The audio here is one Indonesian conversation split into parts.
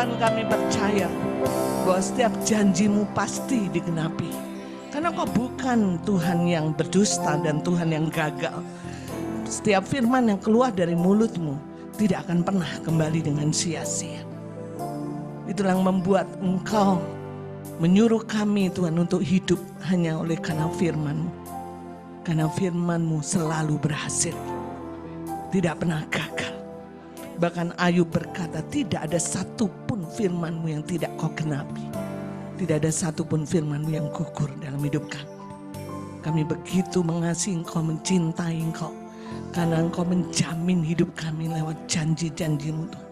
Tuhan, kami percaya bahwa setiap janji-Mu pasti digenapi. Karena Kau bukan Tuhan yang berdusta dan Tuhan yang gagal. Setiap firman yang keluar dari mulut-Mu tidak akan pernah kembali dengan sia-sia. Itulah yang membuat Engkau menyuruh kami Tuhan untuk hidup hanya oleh karena firman-Mu. Karena firman-Mu selalu berhasil. Tidak pernah gagal. Bahkan Ayub berkata, tidak ada satupun firman-Mu yang tidak Kau genapi. Tidak ada satupun firman-Mu yang gugur dalam hidup kami. Kami begitu mengasihi Engkau, mencintai Engkau. Karena Engkau menjamin hidup kami lewat janji-janji-Mu Tuhan.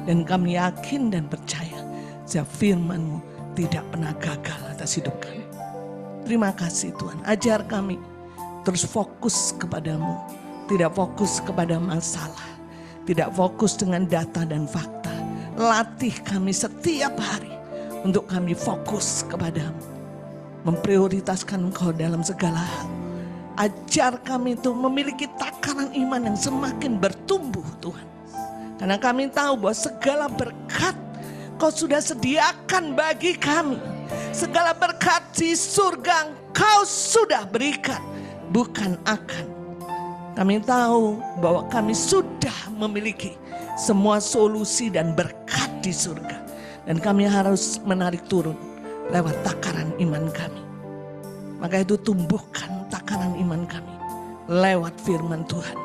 Dan kami yakin dan percaya bahwa firman-Mu tidak pernah gagal atas hidup kami. Terima kasih Tuhan, ajar kami terus fokus kepadamu. Tidak fokus kepada masalah. Tidak fokus dengan data dan fakta. Latih kami setiap hari untuk kami fokus kepadamu. Memprioritaskan Engkau dalam segala hal. Ajar kami itu memiliki takaran iman yang semakin bertumbuh Tuhan. Karena kami tahu bahwa segala berkat Kau sudah sediakan bagi kami. Segala berkat di surga Kau sudah berikan. Bukan akan. Kami tahu bahwa kami sudah memiliki semua solusi dan berkat di surga. Dan kami harus menarik turun lewat takaran iman kami. Maka itu tumbuhkan takaran iman kami lewat firman Tuhan.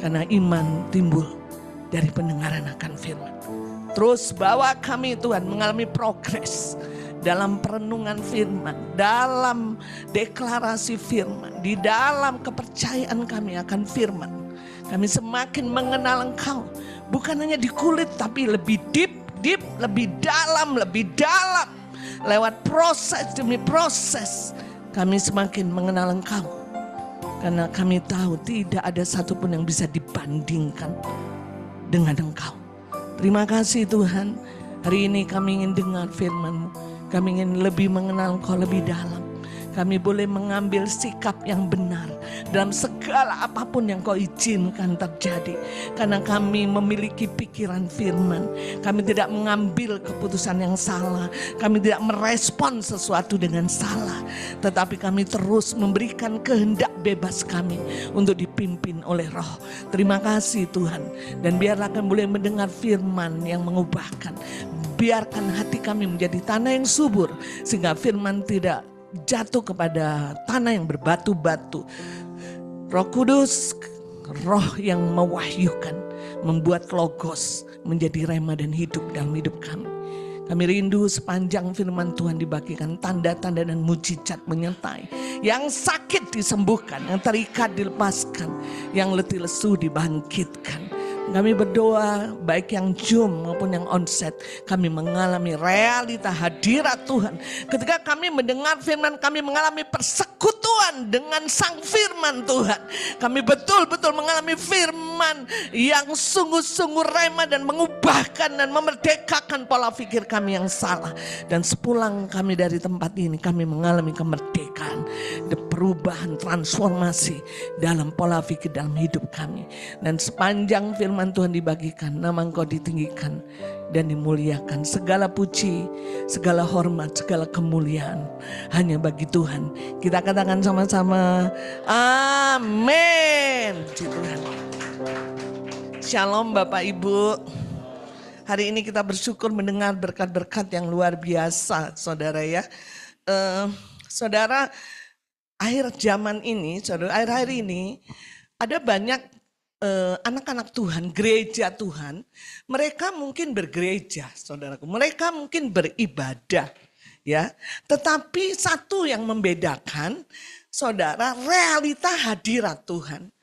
Karena iman timbul dari pendengaran akan firman. Terus bawa kami Tuhan mengalami progres dalam perenungan firman, dalam deklarasi firman, di dalam kepercayaan kami akan firman. Kami semakin mengenal Engkau, bukan hanya di kulit tapi lebih deep, lebih dalam. Lewat proses demi proses kami semakin mengenal Engkau. Karena kami tahu tidak ada satupun yang bisa dibandingkan dengan Engkau. Terima kasih Tuhan, hari ini kami ingin dengar firman-Mu. Kami ingin lebih mengenal Engkau lebih dalam. Kami boleh mengambil sikap yang benar dalam segala apapun yang Kau izinkan terjadi. Karena kami memiliki pikiran firman. Kami tidak mengambil keputusan yang salah. Kami tidak merespon sesuatu dengan salah. Tetapi kami terus memberikan kehendak bebas kami untuk dipimpin oleh Roh. Terima kasih Tuhan. Dan biarlah kami boleh mendengar firman yang mengubahkan. Biarkan hati kami menjadi tanah yang subur. Sehingga firman tidak jatuh kepada tanah yang berbatu-batu. Roh Kudus, Roh yang mewahyukan, membuat logos menjadi rema dan hidup dalam hidup kami. Kami rindu sepanjang firman Tuhan dibagikan, tanda-tanda dan mujizat menyertai. Yang sakit disembuhkan, yang terikat dilepaskan, yang letih lesu dibangkitkan. Kami berdoa baik yang Zoom maupun yang onsite, kami mengalami realita hadirat Tuhan. Ketika kami mendengar firman, kami mengalami persekutuan dengan sang firman Tuhan. Kami betul-betul mengalami firman yang sungguh-sungguh rema dan mengubahkan dan memerdekakan pola pikir kami yang salah. Dan sepulang kami dari tempat ini, kami mengalami kemerdekaan, perubahan, transformasi dalam pola pikir dalam hidup kami. Dan sepanjang firman Tuhan dibagikan, nama Engkau ditinggikan dan dimuliakan. Segala puji, segala hormat, segala kemuliaan hanya bagi Tuhan. Kita katakan sama-sama, amin. Tuhan. Shalom Bapak Ibu. Hari ini kita bersyukur mendengar berkat-berkat yang luar biasa, saudara ya. Saudara, akhir zaman ini, saudara, akhir-akhir ini ada banyak anak-anak Tuhan, gereja Tuhan, mereka mungkin bergereja, saudaraku. Mereka mungkin beribadah, ya. Tetapi satu yang membedakan, saudara, realita hadirat Tuhan.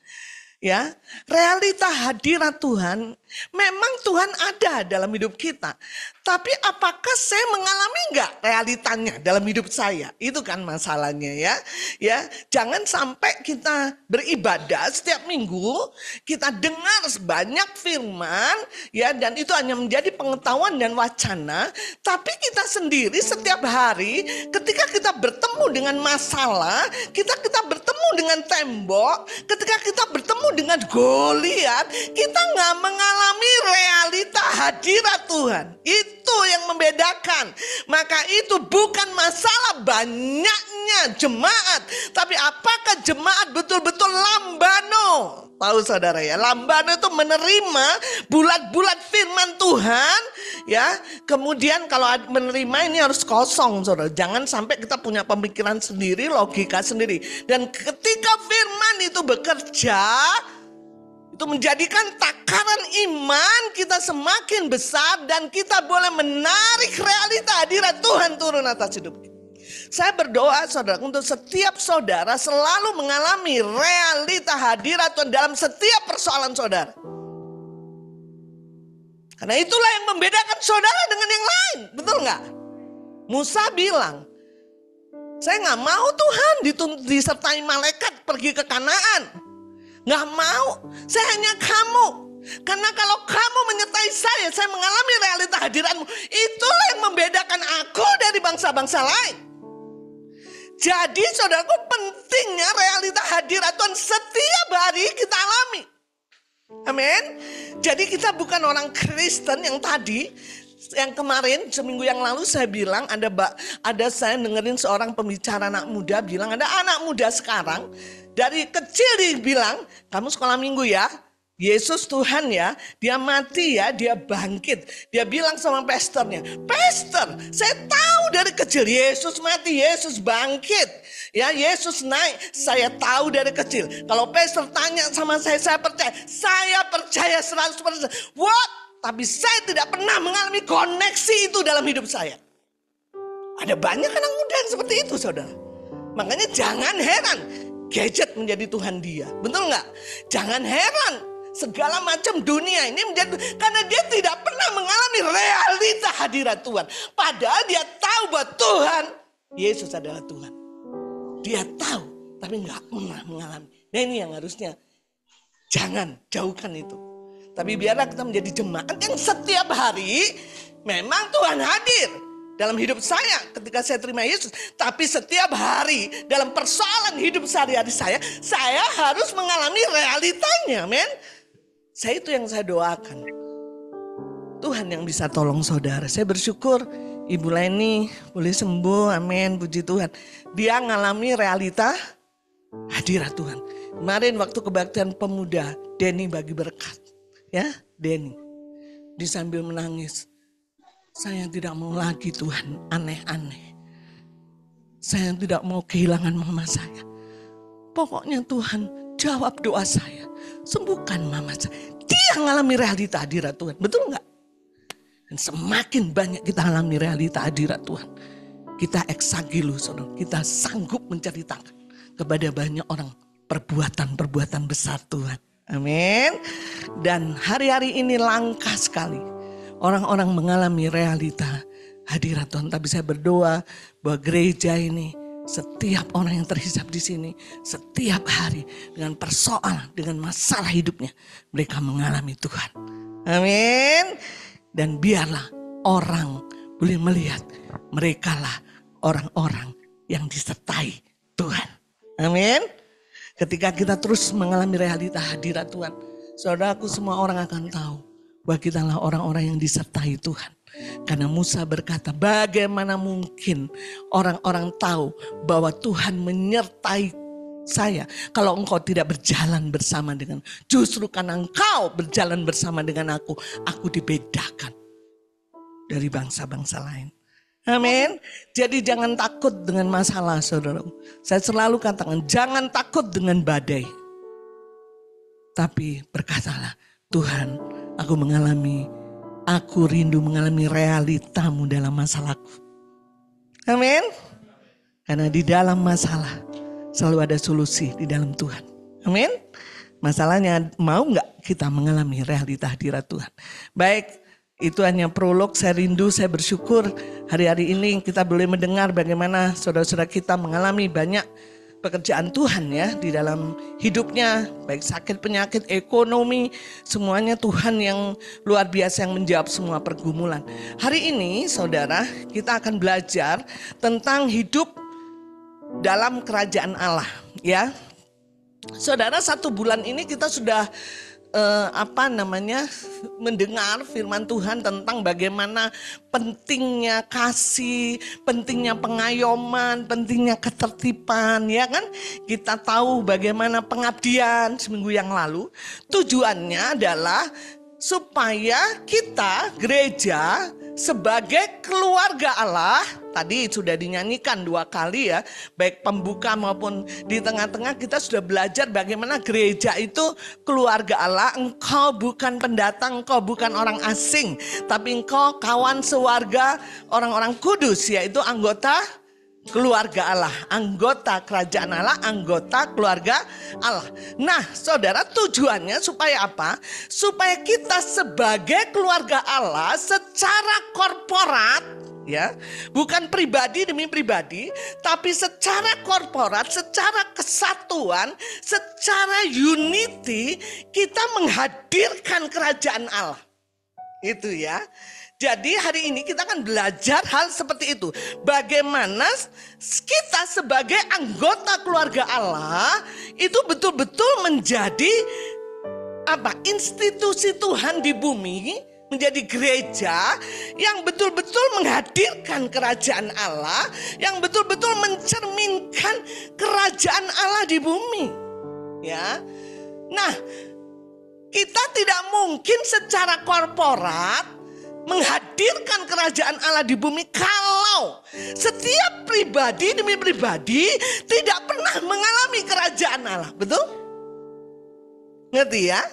Ya, realita hadirat Tuhan, memang Tuhan ada dalam hidup kita. Tapi apakah saya mengalami enggak realitanya dalam hidup saya? Itu kan masalahnya ya. Ya, jangan sampai kita beribadah setiap minggu, kita dengar sebanyak firman, ya, dan itu hanya menjadi pengetahuan dan wacana, tapi kita sendiri setiap hari ketika kita bertemu dengan masalah, kita bertemu dengan tembok, ketika kita bertemu dengan Goliat, kita nggak mengalami realita hadirat Tuhan. Itu yang membedakan. Maka itu bukan masalah banyaknya jemaat, tapi apakah jemaat betul-betul lambano. Tahu saudara ya, lambano itu menerima bulat-bulat firman Tuhan ya. Kemudian kalau menerima ini harus kosong saudara. Jangan sampai kita punya pemikiran sendiri, logika sendiri. Dan ketika firman itu bekerja, itu menjadikan takaran iman kita semakin besar dan kita boleh menarik realita hadirat Tuhan turun atas hidup kita. Saya berdoa saudara untuk setiap saudara selalu mengalami realita hadirat Tuhan dalam setiap persoalan saudara. Karena itulah yang membedakan saudara dengan yang lain, betul nggak? Musa bilang, saya nggak mau Tuhan disertai malaikat pergi ke Kanaan. Nggak mau, saya hanya kamu. Karena kalau kamu menyertai saya mengalami realita hadiratmu. Itulah yang membedakan aku dari bangsa-bangsa lain. Jadi saudaraku, pentingnya realita hadirat Tuhan setiap hari kita alami. Amin. Jadi kita bukan orang Kristen yang tadi, yang kemarin seminggu yang lalu saya bilang ada saya dengerin seorang pembicara anak muda bilang, ada anak muda sekarang dari kecil dibilang, kamu sekolah minggu ya, Yesus Tuhan ya, dia mati ya, dia bangkit. Dia bilang sama pastornya, pastor, saya tahu dari kecil Yesus mati, Yesus bangkit. Ya, Yesus naik, saya tahu dari kecil. Kalau pastor tanya sama saya percaya 100%. What? Tapi saya tidak pernah mengalami koneksi itu dalam hidup saya. Ada banyak anak muda yang seperti itu saudara. Makanya jangan heran gadget menjadi Tuhan dia. Betul nggak? Jangan heran segala macam dunia ini menjadi, karena dia tidak pernah mengalami realita hadirat Tuhan. Padahal dia tahu bahwa Tuhan, Yesus adalah Tuhan. Dia tahu, tapi nggak pernah mengalami. Nah ini yang harusnya jangan jauhkan itu. Tapi biarlah kita menjadi jemaat yang setiap hari memang Tuhan hadir dalam hidup saya ketika saya terima Yesus. Tapi setiap hari dalam persoalan hidup sehari-hari saya harus mengalami realitanya, men. Itu yang saya doakan. Tuhan yang bisa tolong saudara. Saya bersyukur Ibu Leni boleh sembuh, amin, puji Tuhan. Dia ngalami realita hadirat Tuhan. Kemarin waktu kebaktian pemuda, Denny bagi berkat. Ya, Denny. Dia sambil menangis. Saya tidak mau lagi Tuhan aneh-aneh. Saya tidak mau kehilangan mama saya. Pokoknya Tuhan jawab doa saya. Sembuhkan mama saya. Dia mengalami realita hadirat Tuhan. Betul enggak? Dan semakin banyak kita alami realita hadirat Tuhan, kita eksagilu, saudara. Kita sanggup menceritakan kepada banyak orang perbuatan-perbuatan besar Tuhan. Amin. Dan hari-hari ini langka sekali orang-orang mengalami realita hadirat Tuhan. Tapi saya berdoa bahwa gereja ini, setiap orang yang terhisap di sini, setiap hari dengan persoalan, dengan masalah hidupnya, mereka mengalami Tuhan. Amin. Dan biarlah orang boleh melihat merekalah orang-orang yang disertai Tuhan. Amin. Ketika kita terus mengalami realita hadirat Tuhan, saudaraku, semua orang akan tahu bahwa kitalah orang-orang yang disertai Tuhan. Karena Musa berkata, bagaimana mungkin orang-orang tahu bahwa Tuhan menyertai saya kalau engkau tidak berjalan bersama dengan, justru karena engkau berjalan bersama dengan aku dibedakan dari bangsa-bangsa lain. Amin. Jadi jangan takut dengan masalah, saudara. Saya selalu katakan, jangan takut dengan badai. Tapi berkatalah, Tuhan, aku rindu mengalami realitamu dalam masalahku. Amin. Karena di dalam masalah selalu ada solusi di dalam Tuhan. Amin. Masalahnya, mau gak kita mengalami realita hadirat Tuhan? Baik, itu hanya prolog. Saya rindu, saya bersyukur hari-hari ini kita boleh mendengar bagaimana saudara-saudara kita mengalami banyak pekerjaan Tuhan ya di dalam hidupnya, baik sakit, penyakit, ekonomi, semuanya Tuhan yang luar biasa yang menjawab semua pergumulan. Hari ini saudara, kita akan belajar tentang hidup dalam kerajaan Allah ya. Saudara, 1 bulan ini kita sudah mendengar firman Tuhan tentang bagaimana pentingnya kasih, pentingnya pengayoman, pentingnya ketertiban, ya kan? Kita tahu bagaimana pengabdian seminggu yang lalu. Tujuannya adalah supaya kita gereja sebagai keluarga Allah, tadi sudah dinyanyikan 2 kali ya, baik pembuka maupun di tengah-tengah kita sudah belajar bagaimana gereja itu keluarga Allah. Engkau bukan pendatang, engkau bukan orang asing, tapi engkau kawan sewarga orang-orang kudus, yaitu anggota keluarga Allah, anggota kerajaan Allah, anggota keluarga Allah. Nah, saudara, tujuannya supaya apa? Supaya kita sebagai keluarga Allah secara korporat, ya, bukan pribadi demi pribadi, tapi secara korporat, secara kesatuan, secara unity, kita menghadirkan kerajaan Allah. Itu ya. Jadi hari ini kita akan belajar hal seperti itu. Bagaimana kita sebagai anggota keluarga Allah itu betul-betul menjadi institusi Tuhan di bumi, menjadi gereja yang betul-betul menghadirkan kerajaan Allah, yang betul-betul mencerminkan kerajaan Allah di bumi. Ya. Nah, kita tidak mungkin secara korporat menghadirkan kerajaan Allah di bumi kalau setiap pribadi demi pribadi tidak pernah mengalami kerajaan Allah. Betul? Ngerti ya?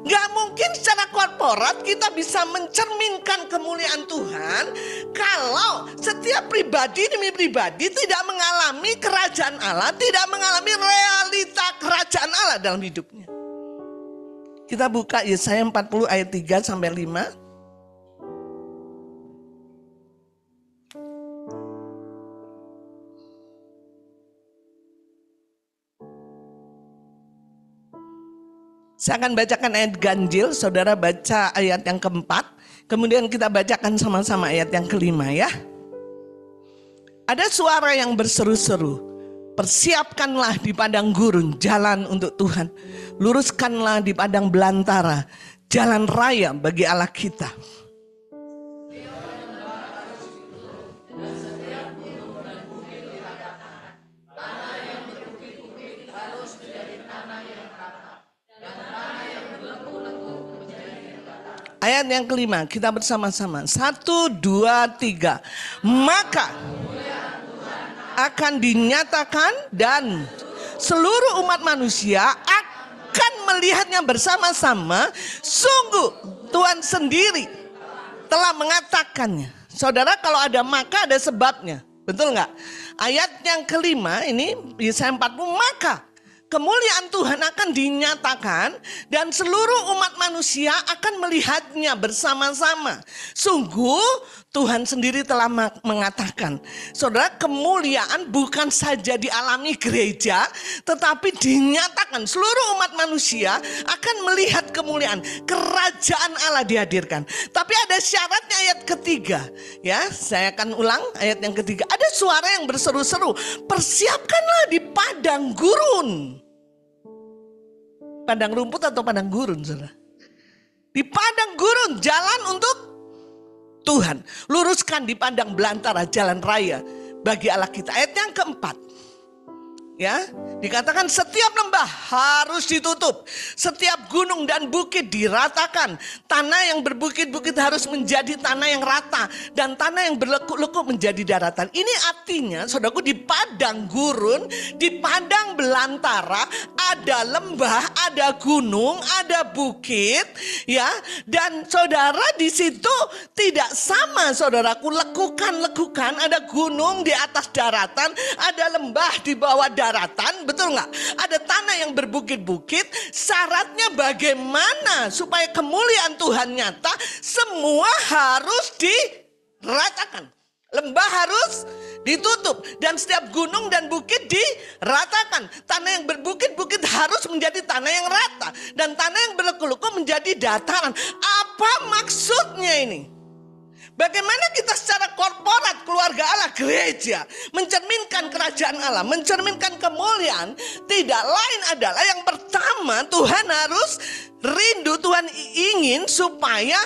Gak mungkin secara korporat kita bisa mencerminkan kemuliaan Tuhan kalau setiap pribadi demi pribadi tidak mengalami kerajaan Allah, tidak mengalami realita kerajaan Allah dalam hidupnya. Kita buka Yesaya 40 ayat 3 sampai 5. Saya akan bacakan ayat ganjil, saudara baca ayat yang keempat, kemudian kita bacakan sama-sama ayat yang kelima ya. Ada suara yang berseru-seru, persiapkanlah di padang gurun jalan untuk Tuhan, luruskanlah di padang belantara jalan raya bagi Allah kita. Ayat yang kelima, kita bersama-sama. 1, 2, 3. Maka akan dinyatakan dan seluruh umat manusia akan melihatnya bersama-sama. Sungguh Tuhan sendiri telah mengatakannya. Saudara, kalau ada maka ada sebabnya. Betul nggak? Ayat yang kelima ini Yesaya 40, maka kemuliaan Tuhan akan dinyatakan dan seluruh umat manusia akan melihatnya bersama-sama. Sungguh Tuhan sendiri telah mengatakan. Saudara, kemuliaan bukan saja dialami gereja, tetapi dinyatakan seluruh umat manusia akan melihat kemuliaan. Kerajaan Allah dihadirkan. Tapi ada syaratnya ayat ketiga. Ya, saya akan ulang ayat yang ketiga. Ada suara yang berseru-seru, persiapkanlah di padang gurun. Padang rumput atau padang gurun, saudara? Di padang gurun jalan untuk Tuhan. Luruskan di padang belantara jalan raya bagi Allah kita. Ayat yang keempat. Ya, dikatakan setiap lembah harus ditutup, setiap gunung dan bukit diratakan, tanah yang berbukit-bukit harus menjadi tanah yang rata, dan tanah yang berlekuk-lekuk menjadi daratan. Ini artinya, saudaraku, di padang gurun, di padang belantara ada lembah, ada gunung, ada bukit, ya, dan saudara di situ tidak sama, saudaraku, lekukan-lekukan, ada gunung di atas daratan, ada lembah di bawah daratan, betul nggak? Ada tanah yang berbukit-bukit. Syaratnya bagaimana supaya kemuliaan Tuhan nyata? Semua harus diratakan. Lembah harus ditutup dan setiap gunung dan bukit diratakan. Tanah yang berbukit-bukit harus menjadi tanah yang rata dan tanah yang berleku-leku menjadi dataran. Apa maksudnya ini? Bagaimana kita secara korporat, keluarga Allah, gereja, mencerminkan kerajaan Allah, mencerminkan kemuliaan, tidak lain adalah yang pertama Tuhan harus rindu, Tuhan ingin supaya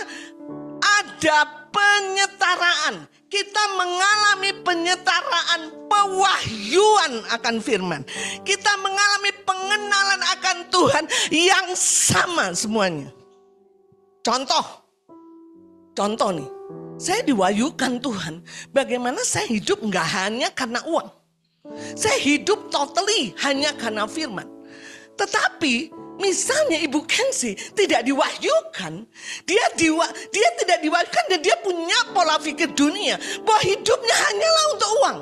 ada penyetaraan. Kita mengalami penyetaraan, pewahyuan akan firman. Kita mengalami pengenalan akan Tuhan yang sama semuanya. Contoh nih, saya diwahyukan Tuhan. Bagaimana saya hidup nggak hanya karena uang. Saya hidup totally hanya karena firman. Tetapi misalnya Ibu Kensi tidak diwahyukan, dia tidak diwahyukan dan dia punya pola pikir dunia bahwa hidupnya hanyalah untuk uang.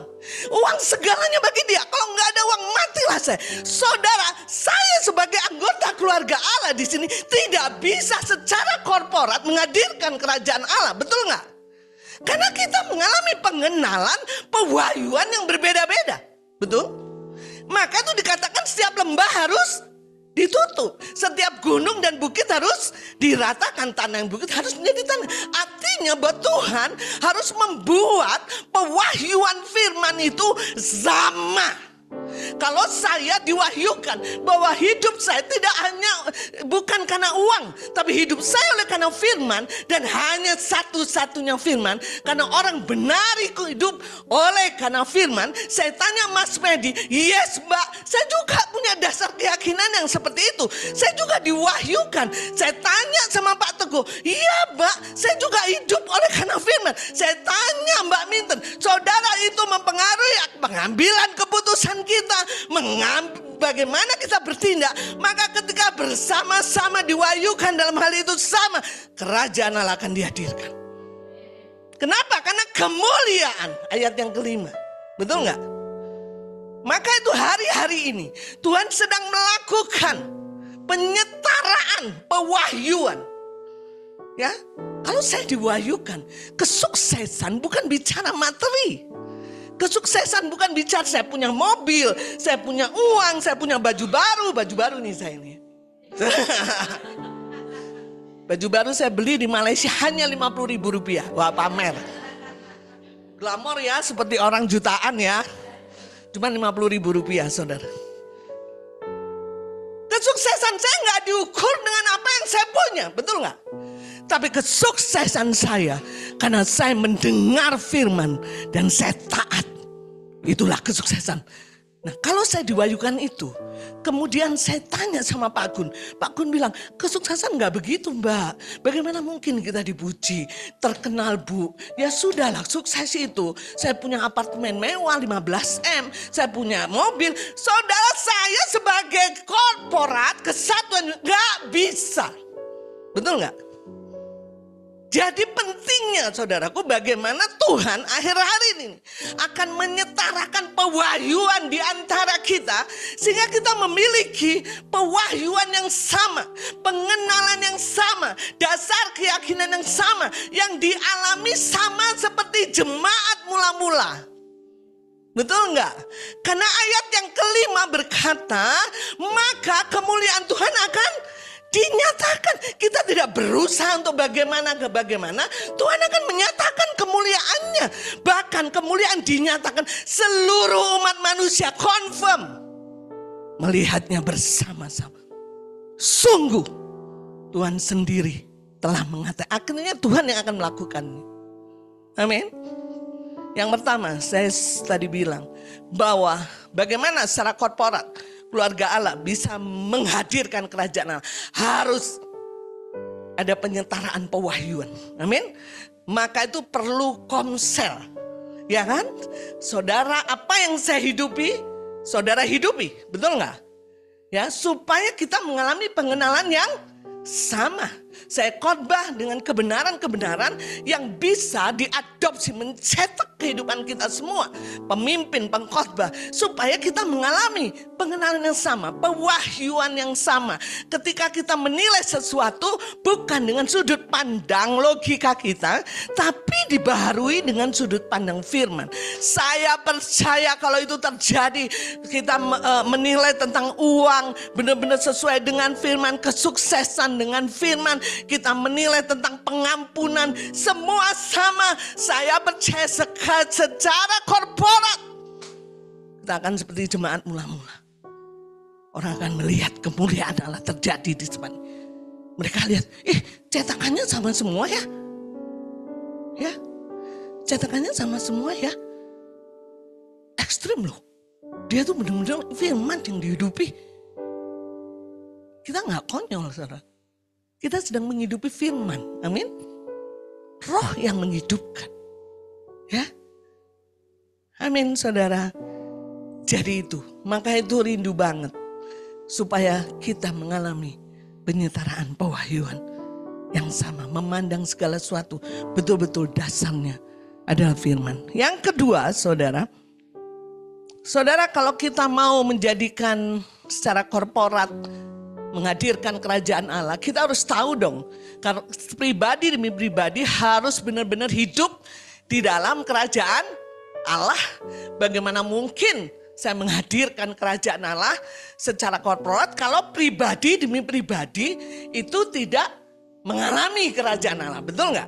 Uang segalanya bagi dia. Kalau nggak ada uang, matilah saya. Saudara, saya sebagai anggota keluarga Allah di sini tidak bisa secara korporat menghadirkan kerajaan Allah, betul nggak? Karena kita mengalami pengenalan, pewahyuan yang berbeda-beda, betul? Maka itu dikatakan setiap lembah harus ditutup. Setiap gunung dan bukit harus diratakan. Tanah yang bukit harus menjadi tanah. Artinya bahwa Tuhan harus membuat pewahyuan firman itu sama. Kalau saya diwahyukan bahwa hidup saya tidak hanya bukan karena uang, tapi hidup saya oleh karena firman, dan hanya satu-satunya firman. Karena orang benar hidup oleh karena firman. Saya tanya Mas Medi, yes Mbak, saya juga punya dasar keyakinan yang seperti itu. Saya juga diwahyukan. Saya tanya sama Pak Teguh, iya Mbak, saya juga hidup oleh karena firman. Saya tanya Mbak Minten, saudara, itu mempengaruhi pengambilan keputusan kita, bagaimana kita bertindak. Maka ketika bersama-sama diwahyukan dalam hal itu sama, kerajaan Allah akan dihadirkan. Kenapa? Karena kemuliaan, ayat yang kelima. Betul nggak? Maka itu hari-hari ini Tuhan sedang melakukan penyetaraan, pewahyuan. Ya, kalau saya diwahyukan, kesuksesan bukan bicara materi. Kesuksesan bukan bicara saya punya mobil, saya punya uang, saya punya baju baru nih saya ini. Baju baru saya beli di Malaysia hanya Rp50.000. Wah, pamer. Glamor ya, seperti orang jutaan ya. Cuma Rp50.000, saudara. Kesuksesan saya nggak diukur dengan apa yang saya punya, betul nggak? Tapi kesuksesan saya karena saya mendengar firman dan saya taat. Itulah kesuksesan. Nah, kalau saya diwahyukan itu, kemudian saya tanya sama Pak Gun. Pak Gun bilang, kesuksesan nggak begitu Mbak. Bagaimana mungkin kita dipuji, terkenal Bu? Ya sudahlah, sukses itu. Saya punya apartemen mewah 15M, saya punya mobil. Saudara, saya sebagai korporat kesatuan nggak bisa. Betul nggak? Jadi pentingnya saudaraku bagaimana Tuhan akhir-akhir ini akan menyetarakan pewahyuan di antara kita. Sehingga kita memiliki pewahyuan yang sama, pengenalan yang sama, dasar keyakinan yang sama, yang dialami sama seperti jemaat mula-mula. Betul enggak? Karena ayat yang kelima berkata, maka kemuliaan Tuhan akan dinyatakan. Kita tidak berusaha untuk bagaimana. Tuhan akan menyatakan kemuliaannya. Bahkan kemuliaan dinyatakan, seluruh umat manusia confirm melihatnya bersama-sama. Sungguh Tuhan sendiri telah mengatakan. Akhirnya Tuhan yang akan melakukannya. Amin. Yang pertama saya tadi bilang bahwa bagaimana secara korporat keluarga Allah bisa menghadirkan kerajaan Allah, harus ada penyetaraan pewahyuan. Amin. Maka itu perlu komsel. Ya kan? Saudara, apa yang saya hidupi, saudara hidupi. Betul nggak? Ya, supaya kita mengalami pengenalan yang sama. Saya khotbah dengan kebenaran-kebenaran yang bisa diadopsi, mencetak kehidupan kita semua. Pemimpin, pengkhotbah, supaya kita mengalami pengenalan yang sama, pewahyuan yang sama. Ketika kita menilai sesuatu bukan dengan sudut pandang logika kita, tapi dibaharui dengan sudut pandang firman. Saya percaya kalau itu terjadi, kita menilai tentang uang benar-benar sesuai dengan firman, kesuksesan dengan firman, kita menilai tentang pengampunan, semua sama. Saya percaya secara korporat kita akan seperti jemaat mula-mula. Orang akan melihat kemuliaan Allah terjadi di depan. Mereka lihat, cetakannya sama semua ya. Ya, cetakannya sama semua ya. Ekstrim loh. Dia tuh benar-benar firman yang dihidupi. Kita nggak konyol, saudara. Kita sedang menghidupi firman. Amin. Roh yang menghidupkan. Ya. Amin, saudara. Jadi itu, maka itu rindu banget. Supaya kita mengalami penyetaraan pewahyuan yang sama. Memandang segala sesuatu betul-betul dasarnya adalah firman. Yang kedua, saudara. Saudara, kalau kita mau menjadikan secara korporat, menghadirkan kerajaan Allah, kita harus tahu dong, karena pribadi demi pribadi harus benar-benar hidup di dalam kerajaan Allah. Bagaimana mungkin saya menghadirkan kerajaan Allah secara korporat kalau pribadi demi pribadi itu tidak mengalami kerajaan Allah, betul nggak?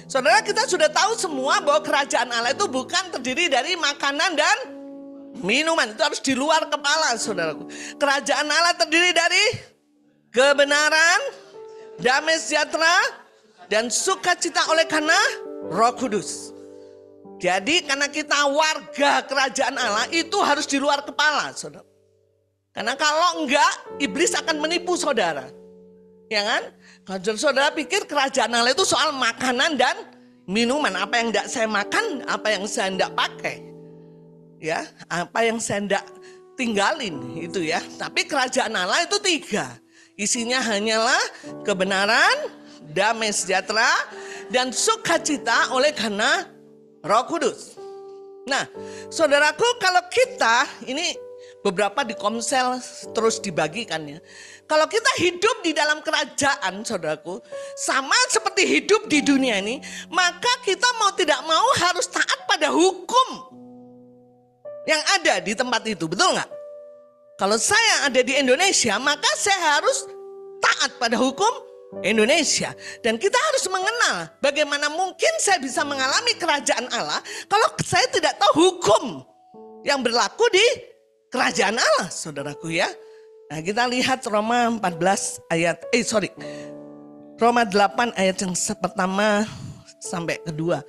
Saudara, kita sudah tahu semua bahwa kerajaan Allah itu bukan terdiri dari makanan dan minuman, itu harus di luar kepala, saudaraku. Kerajaan Allah terdiri dari kebenaran, damai sejahtera, dan sukacita oleh karena Roh Kudus. Jadi karena kita warga kerajaan Allah itu harus di luar kepala, saudara. Karena kalau enggak, iblis akan menipu saudara. Ya kan? Kalau saudara pikir kerajaan Allah itu soal makanan dan minuman. Apa yang enggak saya makan, apa yang saya enggak pakai. Ya, apa yang saya tidak tinggalin itu ya. Tapi kerajaan Allah itu 3. Isinya hanyalah kebenaran, damai sejahtera, dan sukacita oleh karena Roh Kudus. Nah, saudaraku, kalau kita ini beberapa di Komsel terus dibagikan ya. Kalau kita hidup di dalam kerajaan, saudaraku, sama seperti hidup di dunia ini, maka kita mau tidak mau harus taat pada hukum yang ada di tempat itu, betul nggak? Kalau saya ada di Indonesia, maka saya harus taat pada hukum Indonesia. Dan kita harus mengenal bagaimana mungkin saya bisa mengalami kerajaan Allah kalau saya tidak tahu hukum yang berlaku di kerajaan Allah, saudaraku ya. Nah, kita lihat Roma 8 ayat yang pertama sampai kedua.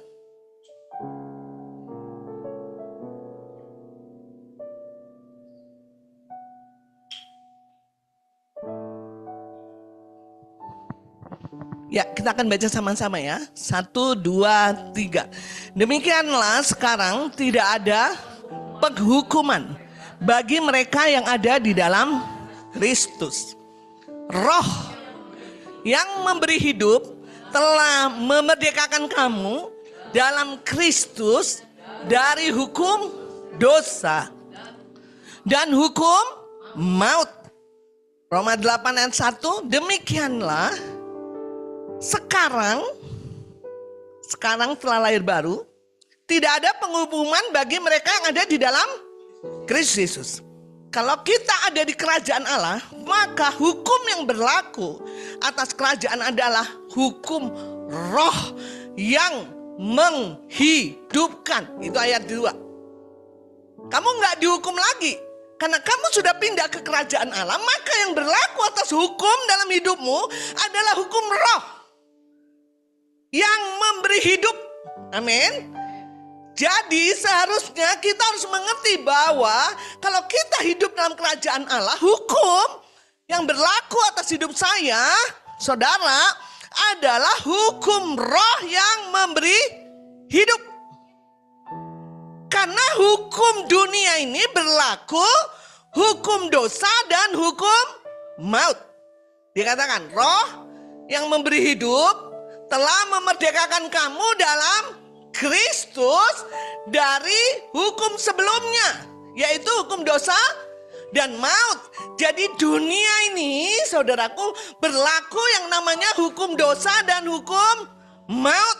Ya, kita akan baca sama-sama ya. 1, 2, 3. Demikianlah sekarang tidak ada penghukuman bagi mereka yang ada di dalam Kristus. Roh yang memberi hidup telah memerdekakan kamu dalam Kristus dari hukum dosa dan hukum maut. Roma 8 ayat 1, demikianlah sekarang setelah lahir baru, tidak ada penghukuman bagi mereka yang ada di dalam Kristus Yesus. Kalau kita ada di kerajaan Allah, maka hukum yang berlaku atas kerajaan adalah hukum roh yang menghidupkan. Itu ayat 2. Kamu nggak dihukum lagi. Karena kamu sudah pindah ke kerajaan Allah, maka yang berlaku atas hukum dalam hidupmu adalah hukum roh yang memberi hidup. Amin. Jadi seharusnya kita harus mengerti bahwa kalau kita hidup dalam kerajaan Allah, hukum yang berlaku atas hidup saya, saudara, adalah hukum roh yang memberi hidup. Karena hukum dunia ini berlaku hukum dosa dan hukum maut. Dikatakan roh yang memberi hidup telah memerdekakan kamu dalam Kristus dari hukum sebelumnya, yaitu hukum dosa dan maut. Jadi dunia ini, saudaraku, berlaku yang namanya hukum dosa dan hukum maut.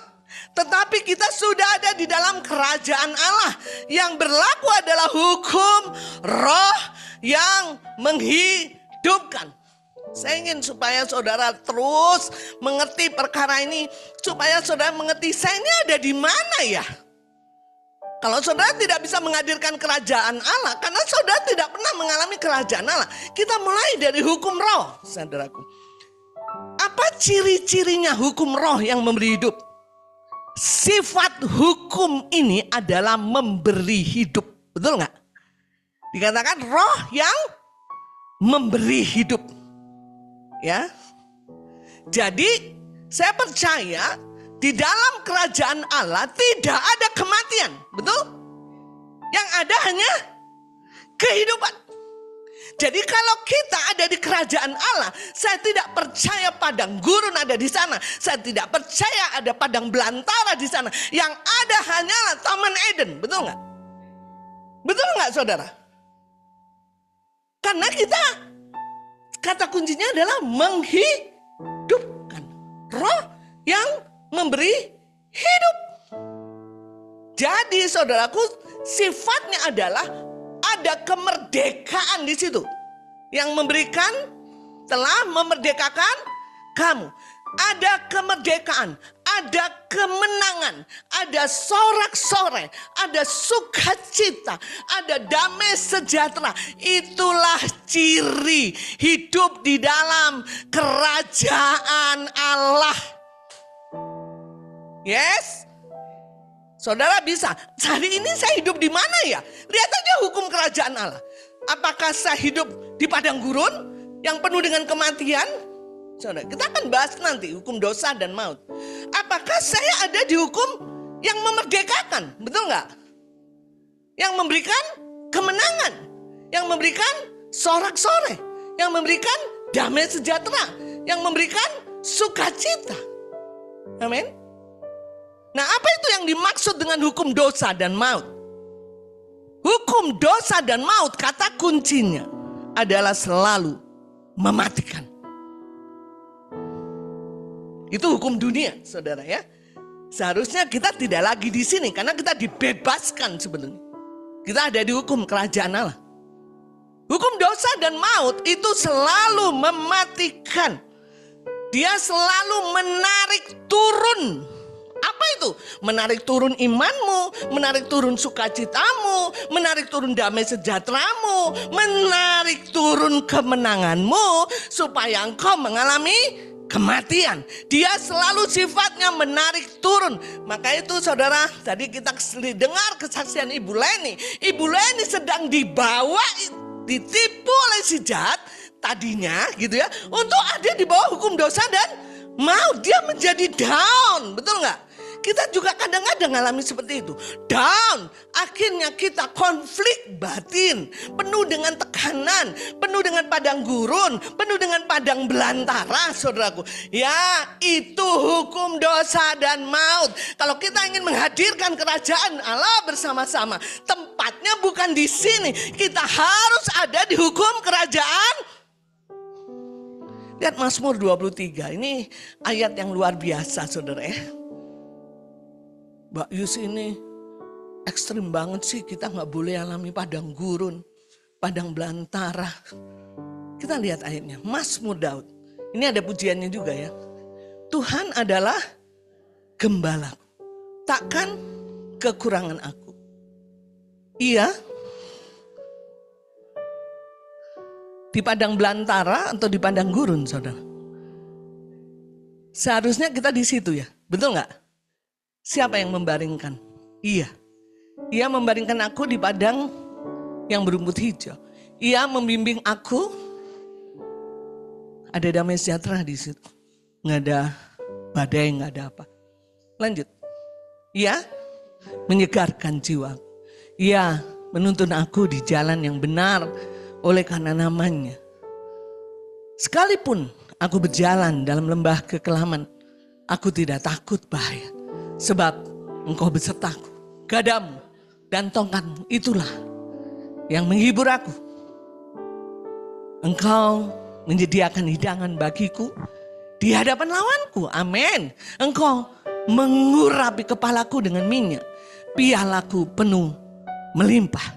Tetapi kita sudah ada di dalam kerajaan Allah. Yang berlaku adalah hukum roh yang menghidupkan. Saya ingin supaya saudara terus mengerti perkara ini. Supaya saudara mengerti saya ini ada di mana ya. Kalau saudara tidak bisa menghadirkan kerajaan Allah, karena saudara tidak pernah mengalami kerajaan Allah. Kita mulai dari hukum roh, saudaraku. Apa ciri-cirinya hukum roh yang memberi hidup? Sifat hukum ini adalah memberi hidup. Betul nggak? Dikatakan roh yang memberi hidup. Ya, jadi saya percaya di dalam kerajaan Allah tidak ada kematian, betul? Yang ada hanya kehidupan. Jadi kalau kita ada di kerajaan Allah, saya tidak percaya padang gurun ada di sana. Saya tidak percaya ada padang belantara di sana. Yang ada hanyalah Taman Eden, betul nggak? Betul nggak, saudara? Karena kita, kata kuncinya adalah menghidupkan. Roh yang memberi hidup. Jadi saudaraku, sifatnya adalah ada kemerdekaan di situ. Yang memberikan telah memerdekakan kamu. Ada kemerdekaan, ada kemenangan, ada sorak-sorai, ada sukacita, ada damai sejahtera. Itulah ciri hidup di dalam kerajaan Allah. Yes? Saudara bisa, hari ini saya hidup di mana ya? Lihat aja hukum kerajaan Allah. Apakah saya hidup di padang gurun yang penuh dengan kematian? Saudara, kita akan bahas nanti hukum dosa dan maut. Apakah saya ada di hukum yang memerdekakan? Betul nggak? Yang memberikan kemenangan, yang memberikan sorak-sorai, yang memberikan damai sejahtera, yang memberikan sukacita. Amin. Nah, apa itu yang dimaksud dengan hukum dosa dan maut? Hukum dosa dan maut, kata kuncinya adalah selalu mematikan. Itu hukum dunia, saudara ya. Seharusnya kita tidak lagi di sini karena kita dibebaskan sebenarnya. Kita ada di hukum kerajaan Allah. Hukum dosa dan maut itu selalu mematikan. Dia selalu menarik turun. Apa itu? Menarik turun imanmu, menarik turun sukacitamu, menarik turun damai sejahteramu, menarik turun kemenanganmu supaya engkau mengalami kematian. Dia selalu sifatnya menarik turun. Maka itu saudara, tadi kita dengar kesaksian Ibu Leni. Ibu Leni sedang dibawa, ditipu oleh si jahat tadinya gitu ya, untuk ada di bawah hukum dosa dan maut. Dia menjadi down, betul nggak? Kita juga kadang-kadang alami seperti itu. Down, akhirnya kita konflik batin, penuh dengan tekanan, penuh dengan padang gurun, penuh dengan padang belantara, saudaraku. Ya, itu hukum dosa dan maut. Kalau kita ingin menghadirkan kerajaan Allah bersama-sama, tempatnya bukan di sini. Kita harus ada di hukum kerajaan. Lihat Mazmur 23, ini ayat yang luar biasa, saudara ya. Mbak Yus ini ekstrim banget sih, kita gak boleh alami padang gurun, padang belantara. Kita lihat ayatnya, Mazmur Daud. Ini ada pujiannya juga ya. Tuhan adalah gembala, takkan kekurangan aku. Iya, di padang belantara atau di padang gurun, saudara. Seharusnya kita di situ ya, betul gak? Siapa yang membaringkan? Ia membaringkan aku di padang yang berumput hijau. Ia membimbing aku. Ada damai sejahtera di situ. Nggak ada badai, nggak ada apa. Lanjut. Ia menyegarkan jiwa. Ia menuntun aku di jalan yang benar oleh karena namanya. Sekalipun aku berjalan dalam lembah kekelaman, aku tidak takut bahaya. Sebab engkau besertaku, gadamu dan tongkatmu itulah yang menghibur aku. Engkau menyediakan hidangan bagiku di hadapan lawanku. Amin. Engkau mengurapi kepalaku dengan minyak, pialaku penuh melimpah.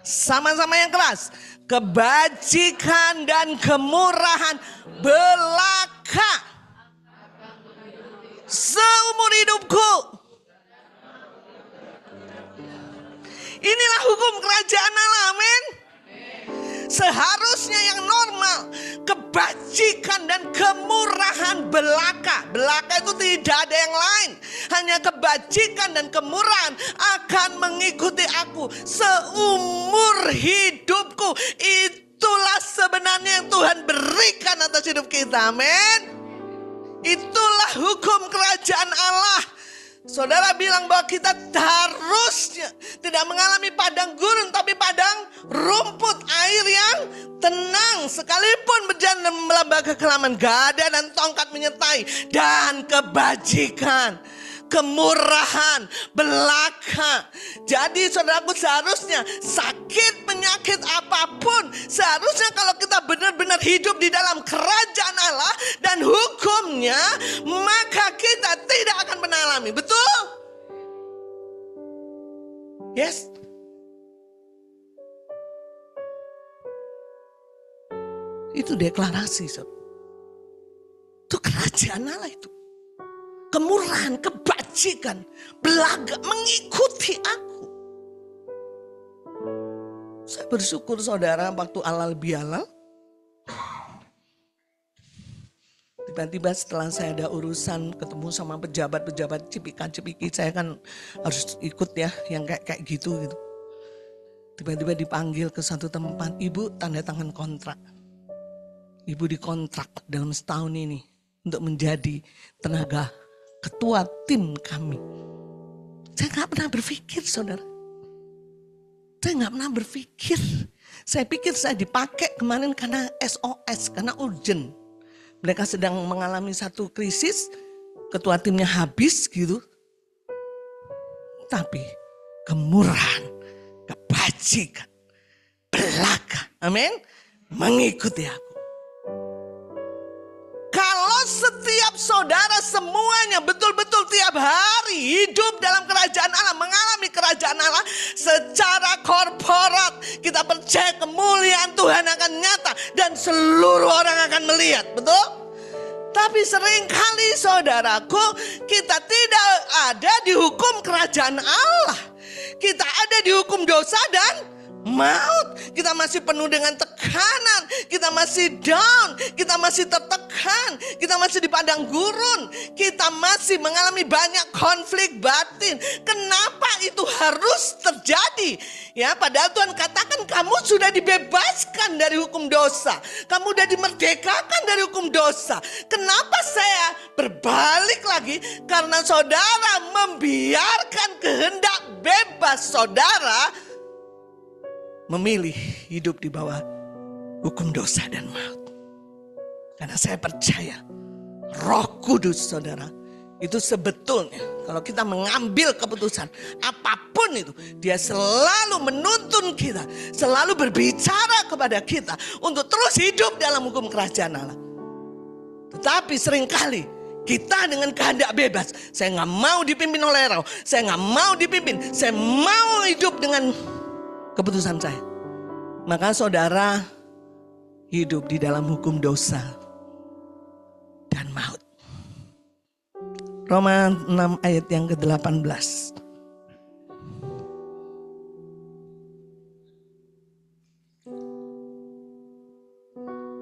Sama-sama yang keras. Kebajikan dan kemurahan belaka seumur hidupku. Inilah hukum kerajaan Allah, amin. Seharusnya yang normal, kebajikan dan kemurahan belaka. Belaka itu tidak ada yang lain, hanya kebajikan dan kemurahan akan mengikuti aku seumur hidupku. Itulah sebenarnya yang Tuhan berikan atas hidup kita, amin. Itulah hukum kerajaan Allah. Saudara bilang bahwa kita harusnya tidak mengalami padang gurun, tapi padang rumput, air yang tenang. Sekalipun berjalan melambah kekelaman, gada dan tongkat menyertai. Dan kebajikan, kemurahan, belaka. Jadi saudaraku, seharusnya sakit penyakit apapun, seharusnya kalau kita benar-benar hidup di dalam kerajaan Allah dan hukumnya, maka kita tidak akan pernah alami. Betul? Yes? Itu deklarasi, saudara. Itu kerajaan Allah itu. Kemurahan, kebajikan, belaga mengikuti aku. Saya bersyukur saudara, waktu Allah lebih halal, tiba-tiba setelah saya ada urusan ketemu sama pejabat-pejabat cipika-cipiki, saya kan harus ikut ya yang kayak gitu. Tiba-tiba dipanggil ke satu tempat, ibu tanda tangan kontrak. Ibu dikontrak dalam setahun ini untuk menjadi tenaga ketua tim kami. Saya gak pernah berpikir, saudara. Saya gak pernah berpikir. Saya pikir saya dipakai kemarin karena SOS, karena urgent. Mereka sedang mengalami satu krisis, ketua timnya habis gitu. Tapi kemurahan, kebajikan, belaka, amin, mengikuti aku. Kalau setiap saudara semuanya betul-betul tiap hari hidup dalam kerajaan Allah, mengalami kerajaan Allah secara korporat, kita percaya kemuliaan Tuhan akan nyata dan seluruh orang akan melihat, betul? Tapi seringkali saudaraku, kita tidak ada di hukum kerajaan Allah. Kita ada di hukum dosa dan maut. Kita masih penuh dengan tekanan, kita masih down, kita masih tertekan, kita masih di padang gurun, kita masih mengalami banyak konflik batin. Kenapa itu harus terjadi? Ya, padahal Tuhan katakan kamu sudah dibebaskan dari hukum dosa, kamu sudah dimerdekakan dari hukum dosa. Kenapa saya berbalik lagi? Karena saudara membiarkan kehendak bebas saudara memilih hidup di bawah hukum dosa dan maut. Karena saya percaya Roh Kudus, saudara, itu sebetulnya kalau kita mengambil keputusan apapun itu, dia selalu menuntun kita, selalu berbicara kepada kita untuk terus hidup dalam hukum kerajaan Allah. Tetapi seringkali kita dengan kehendak bebas, saya gak mau dipimpin oleh roh, saya gak mau dipimpin, saya mau hidup dengan keputusan saya. Maka saudara hidup di dalam hukum dosa dan maut. Roma 6 ayat yang ke-18.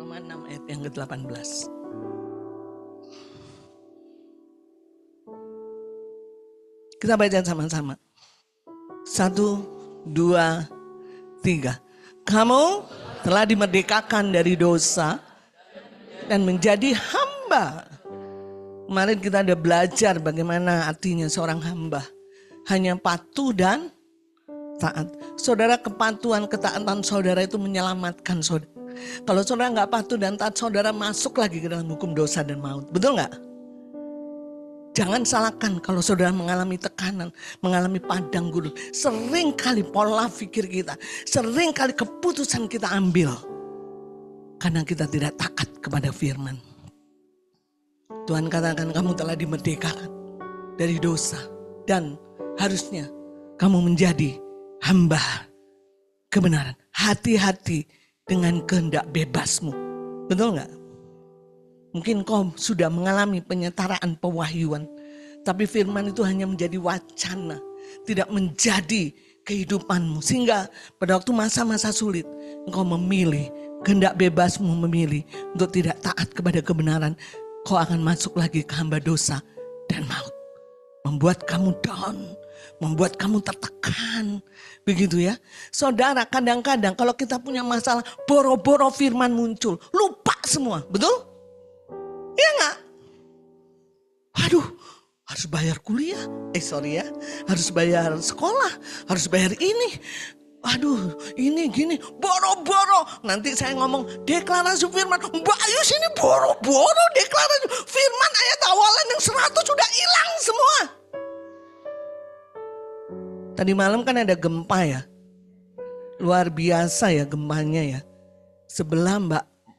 Roma 6 ayat yang ke-18. Kita baca sama-sama. 1, 2, 3. Kamu telah dimerdekakan dari dosa dan menjadi hamba. Kemarin kita ada belajar bagaimana artinya seorang hamba. Hanya patuh dan taat. Saudara, kepatuhan, ketaatan saudara itu menyelamatkan saudara. Kalau saudara nggak patuh dan taat, saudara masuk lagi ke dalam hukum dosa dan maut. Betul nggak? Jangan salahkan kalau saudara mengalami tekanan, mengalami padang gurun. Sering kali pola pikir kita, sering kali keputusan kita ambil karena kita tidak taat kepada firman. Tuhan katakan kamu telah dimerdekakan dari dosa dan harusnya kamu menjadi hamba kebenaran. Hati-hati dengan kehendak bebasmu. Betul nggak? Mungkin kau sudah mengalami penyetaraan pewahyuan. Tapi firman itu hanya menjadi wacana. Tidak menjadi kehidupanmu. Sehingga pada waktu masa-masa sulit, engkau memilih, kehendak bebasmu memilih untuk tidak taat kepada kebenaran. Kau akan masuk lagi ke hamba dosa dan maut. Membuat kamu down, membuat kamu tertekan. Begitu ya. Saudara, kadang-kadang kalau kita punya masalah, boro-boro firman muncul. Lupa semua, betul? Iya enggak? Waduh, harus bayar kuliah. Harus bayar sekolah, harus bayar ini. Aduh, ini gini, boro-boro. Nanti saya ngomong deklarasi firman. Mbak Ayu sini boro-boro deklarasi firman ayat awalan yang 100 sudah hilang semua. Tadi malam kan ada gempa ya. Luar biasa ya gempanya ya. Sebelah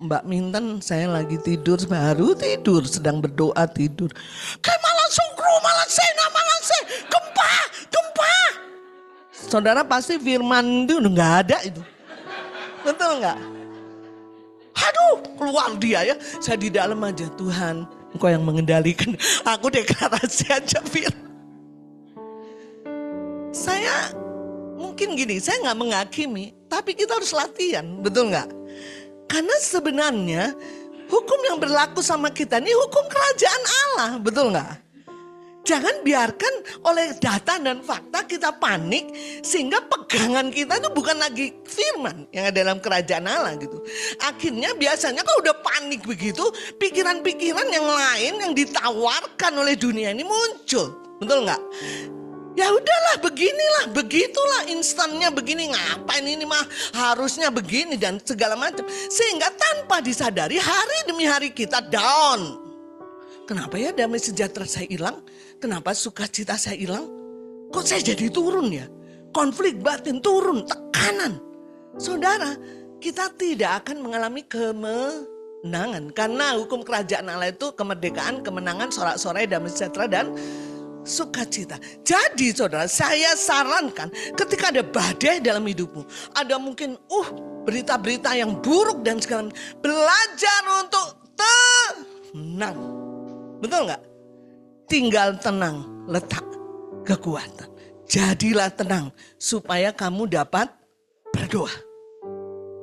Mbak Minten saya lagi tidur, baru tidur, sedang berdoa tidur. Kayak malah sungkru, malah sena, malah gempa. Saudara pasti firman itu udah gak ada itu. Betul gak? Aduh, keluar dia ya. Saya di dalam aja, Tuhan Engkau yang mengendalikan. Aku deklarasi aja firman. Saya mungkin gini, saya gak menghakimi. Tapi kita harus latihan, betul gak? Karena sebenarnya hukum yang berlaku sama kita ini hukum kerajaan Allah, betul gak? Jangan biarkan oleh data dan fakta kita panik sehingga pegangan kita itu bukan lagi firman yang ada dalam kerajaan Allah gitu. Akhirnya biasanya kalau udah panik begitu, pikiran-pikiran yang lain yang ditawarkan oleh dunia ini muncul, betul nggak? Ya udahlah, beginilah, begitulah, instannya begini, ngapain ini mah harusnya begini dan segala macam. Sehingga tanpa disadari hari demi hari kita down. Kenapa ya damai sejahtera saya hilang? Kenapa sukacita saya hilang? Kok saya jadi turun ya? Konflik batin turun, tekanan. Saudara, kita tidak akan mengalami kemenangan. Karena hukum kerajaan Allah itu kemerdekaan, kemenangan, sorak-sorai, damai sejahtera dan sukacita. Jadi saudara, saya sarankan ketika ada badai dalam hidupmu, ada mungkin berita-berita yang buruk dan segala macam, belajar untuk tenang. Betul nggak? Tinggal tenang, letak kekuatan. Jadilah tenang supaya kamu dapat berdoa.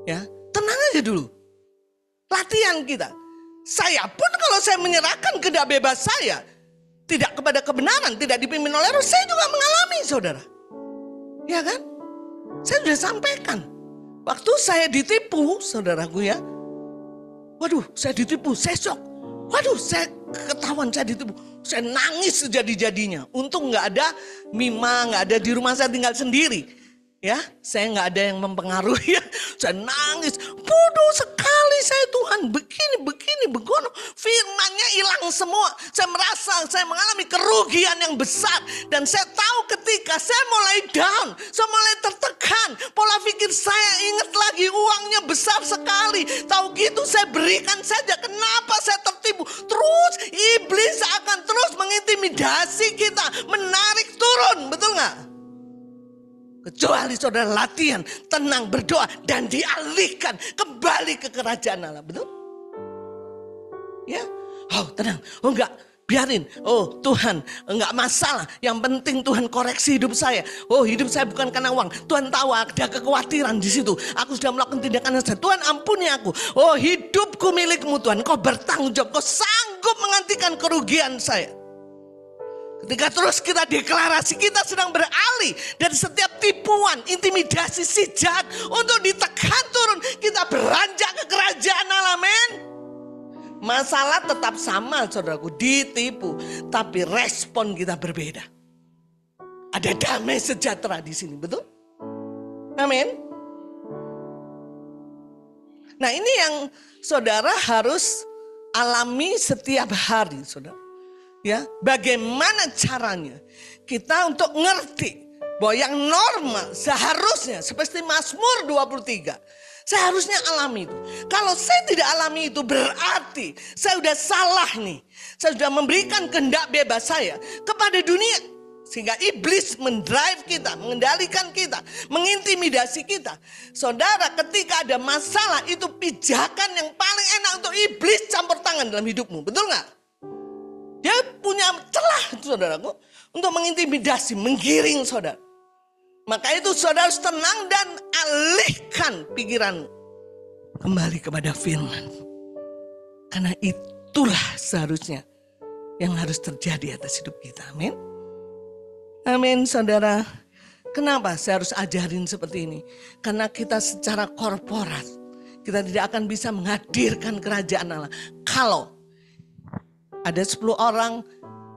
Ya, tenang aja dulu. Latihan kita. Saya pun kalau saya menyerahkan kehendak bebas saya, tidak kepada kebenaran, tidak dipimpin oleh Roh, saya juga mengalami, saudara. Ya kan? Saya sudah sampaikan. Waktu saya ditipu, saudaraku ya. Waduh, saya ditipu, saya shock. Waduh, saya ketahuan saya ditipu. Saya nangis sejadi-jadinya. Untung gak ada Mima, gak ada di rumah, saya tinggal sendiri. Ya, saya gak ada yang mempengaruhi. Saya nangis. Bodoh sekali saya, Tuhan. Begini, begono. Firmannya hilang semua. Saya merasa saya mengalami kerugian yang besar. Dan saya tahu ketika saya mulai down, saya mulai tertekan. Pola pikir saya ingat lagi uangnya besar sekali. Tahu gitu saya berikan saja. Kenapa saya tertipu? Terus iblis akan terus mengintimidasi kita. Menarik turun, betul gak? Kecuali saudara latihan, tenang, berdoa, dan dialihkan kembali ke kerajaan Allah. Betul? Ya, tenang. Enggak, biarin. Tuhan, enggak masalah. Yang penting Tuhan koreksi hidup saya. Hidup saya bukan karena uang. Tuhan tahu ada kekhawatiran di situ. Aku sudah melakukan tindakan yang salah. Tuhan ampuni aku. Hidupku milikmu Tuhan. Kau bertanggung jawab. Kau sanggup menggantikan kerugian saya. Ketika terus kita deklarasi, kita sedang beralih dari setiap tipuan, intimidasi si jahat untuk ditekan turun. Kita beranjak ke kerajaan Allah, men. Masalah tetap sama, saudaraku, ditipu. Tapi respon kita berbeda. Ada damai sejahtera di sini, betul? Amin. Nah, ini yang saudara harus alami setiap hari, saudara. Ya, bagaimana caranya kita untuk ngerti bahwa yang normal seharusnya seperti Mazmur 23 seharusnya alami itu. Kalau saya tidak alami itu berarti saya sudah salah nih. Saya sudah memberikan kehendak bebas saya kepada dunia. Sehingga iblis mendrive kita, mengendalikan kita, mengintimidasi kita. Saudara, ketika ada masalah, itu pijakan yang paling enak untuk iblis campur tangan dalam hidupmu. Betul gak? Dia punya celah, saudaraku, untuk mengintimidasi, menggiring saudara. Maka itu saudara harus tenang dan alihkan pikiran kembali kepada firman. Karena itulah seharusnya yang harus terjadi atas hidup kita. Amin. Amin saudara. Kenapa saya harus ajarin seperti ini? Karena kita secara korporat, kita tidak akan bisa menghadirkan kerajaan Allah. Kalau ada 10 orang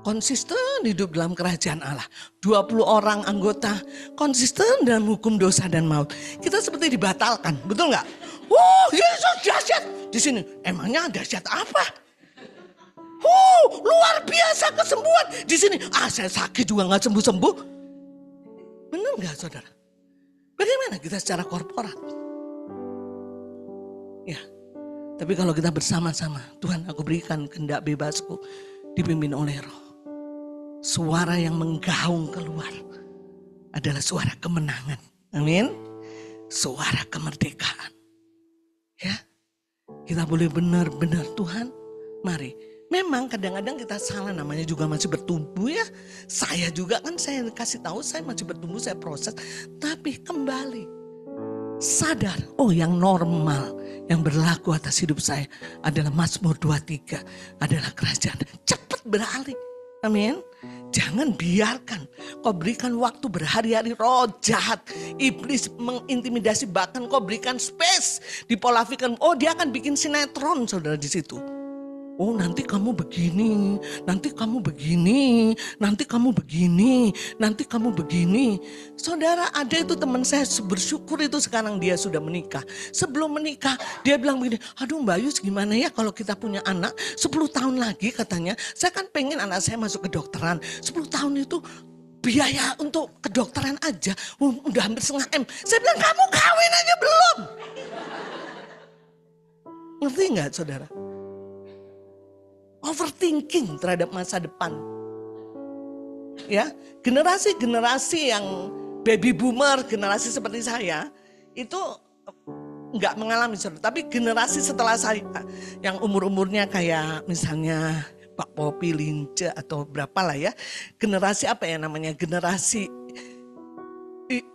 konsisten hidup dalam kerajaan Allah. 20 orang anggota konsisten dalam hukum dosa dan maut. Kita seperti dibatalkan, betul nggak? Yesus dahsyat. Di sini, emangnya dahsyat apa? Luar biasa kesembuhan. Di sini, saya sakit juga nggak sembuh-sembuh. Benar nggak saudara? Bagaimana kita secara korporat? Ya, tapi kalau kita bersama-sama, Tuhan aku berikan kehendak bebasku dipimpin oleh Roh. Suara yang menggaung keluar adalah suara kemenangan. Amin. Suara kemerdekaan. Ya. Kita boleh benar-benar Tuhan, mari. Memang kadang-kadang kita salah, namanya juga masih bertumbuh ya. Saya juga kan saya kasih tahu saya masih bertumbuh, saya proses. Tapi kembali sadar, yang normal yang berlaku atas hidup saya adalah Mazmur 23, adalah kerajaan. Cepat beralih. Amin. Jangan biarkan kau berikan waktu berhari-hari roh jahat. Iblis mengintimidasi, bahkan kau berikan space di pola pikir. Dia akan bikin sinetron saudara di situ. Nanti kamu begini, nanti kamu begini, nanti kamu begini, nanti kamu begini. Saudara, ada itu teman saya bersyukur itu sekarang dia sudah menikah. Sebelum menikah dia bilang begini, aduh Mbak Yus gimana ya kalau kita punya anak 10 tahun lagi katanya. Saya kan pengen anak saya masuk kedokteran. 10 tahun itu biaya untuk kedokteran aja udah hampir setengah M. Saya bilang kamu kawin aja belum. Ngerti gak saudara? Overthinking terhadap masa depan. Ya, generasi-generasi yang baby boomer, generasi seperti saya itu enggak mengalami saudara. Tapi generasi setelah saya yang umur-umurnya kayak misalnya Pak Popi, Lince atau berapa lah ya. Generasi apa ya namanya? Generasi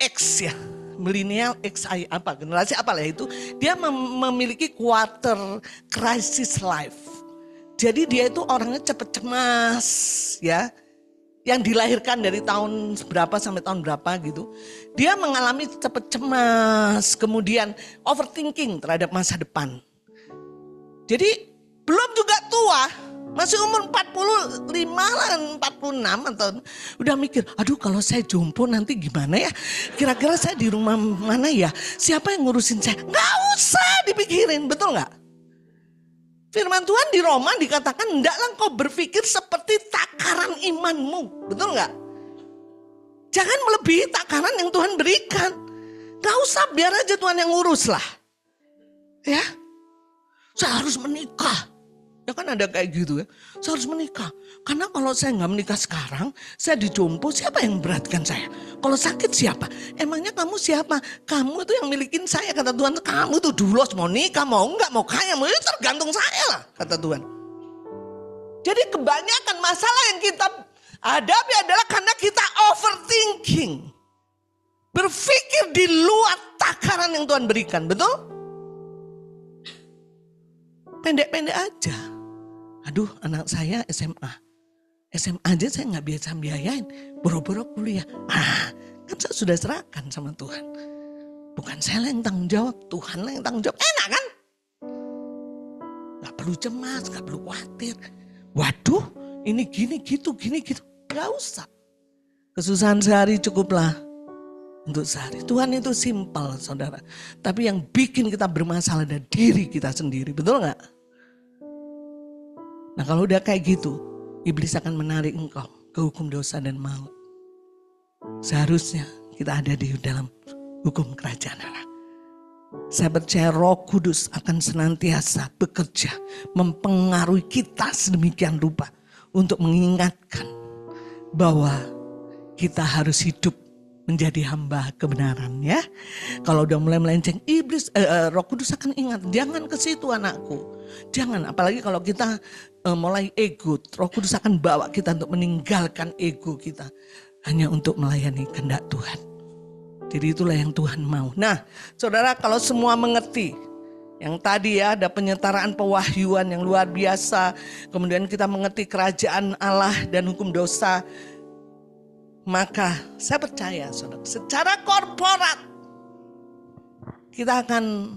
X ya. Millennial XI apa? Generasi apa lah itu. Dia memiliki quarter crisis life. Jadi dia itu orangnya cepat cemas ya. Yang dilahirkan dari tahun berapa sampai tahun berapa gitu. Dia mengalami cepat cemas. Kemudian overthinking terhadap masa depan. Jadi belum juga tua. Masih umur 45 lah, 46 atau udah mikir. Aduh kalau saya jompo nanti gimana ya. Kira-kira saya di rumah mana ya. Siapa yang ngurusin saya. Gak usah dipikirin, betul gak? Firman Tuhan di Roma dikatakan, hendaklah kau berpikir seperti takaran imanmu. Betul gak? Jangan melebihi takaran yang Tuhan berikan. Gak usah, biar aja Tuhan yang ngurus lah. Ya, saya harus menikah. Ya kan ada kayak gitu ya. Saya harus menikah. Karena kalau saya gak menikah sekarang, saya dijompo, siapa yang memberatkan saya? Kalau sakit siapa? Emangnya kamu siapa? Kamu itu yang milikin saya, kata Tuhan. Kamu tuh dulu mau nikah, mau enggak, mau kaya, mau itu tergantung saya lah, kata Tuhan. Jadi kebanyakan masalah yang kita hadapi adalah karena kita overthinking. Berpikir di luar takaran yang Tuhan berikan, betul? Pendek-pendek aja. Aduh anak saya SMA. SMA aja saya gak biasa biayain. Boro-boro kuliah. Kan saya sudah serahkan sama Tuhan. Bukan saya yang tanggung jawab. Tuhan yang tanggung jawab. Enak kan? Gak perlu cemas, gak perlu khawatir. Waduh ini gini gitu. Gak usah. Kesusahan sehari cukuplah untuk sehari. Tuhan itu simpel saudara. Tapi yang bikin kita bermasalah adalah diri kita sendiri. Betul gak? Nah kalau udah kayak gitu, iblis akan menarik engkau ke hukum dosa dan maut. Seharusnya kita ada di dalam hukum kerajaan Allah. Saya percaya Roh Kudus akan senantiasa bekerja, mempengaruhi kita sedemikian rupa untuk mengingatkan bahwa kita harus hidup menjadi hamba kebenaran ya. Kalau udah mulai melenceng, Roh Kudus akan ingat, jangan ke situ anakku. Jangan, apalagi kalau kita mulai ego, Roh Kudus akan bawa kita untuk meninggalkan ego kita hanya untuk melayani kehendak Tuhan. Jadi itulah yang Tuhan mau. Nah, saudara, kalau semua mengerti, yang tadi ya ada penyetaraan pewahyuan yang luar biasa, kemudian kita mengerti kerajaan Allah dan hukum dosa, maka saya percaya saudara, secara korporat kita akan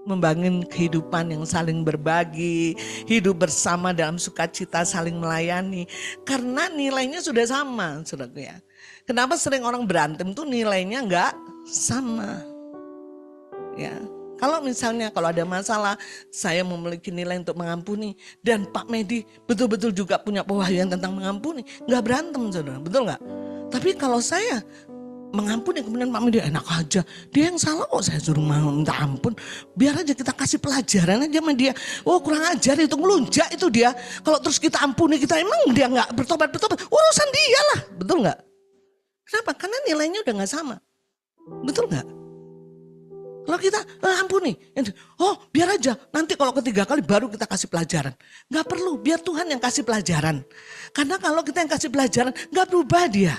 membangun kehidupan yang saling berbagi, hidup bersama dalam sukacita, saling melayani. Karena nilainya sudah sama, saudaraku ya. Kenapa sering orang berantem tuh nilainya enggak sama. Ya. Kalau misalnya kalau ada masalah, saya memiliki nilai untuk mengampuni, dan Pak Medi betul-betul juga punya pewahyuan tentang mengampuni, enggak berantem saudara, betul enggak? Tapi kalau saya mengampuni kemudian Pak Medi enak aja, dia yang salah kok saya suruh minta ampun, biar aja kita kasih pelajaran aja sama dia. Oh kurang ajar itu, ngelunjak itu dia. Kalau terus kita ampuni, kita emang dia nggak bertobat, urusan dia lah, betul nggak? Kenapa? Karena nilainya udah nggak sama, betul nggak? Kalau kita ampuni, oh biar aja nanti kalau ketiga kali baru kita kasih pelajaran. Nggak perlu, biar Tuhan yang kasih pelajaran. Karena kalau kita yang kasih pelajaran nggak berubah dia.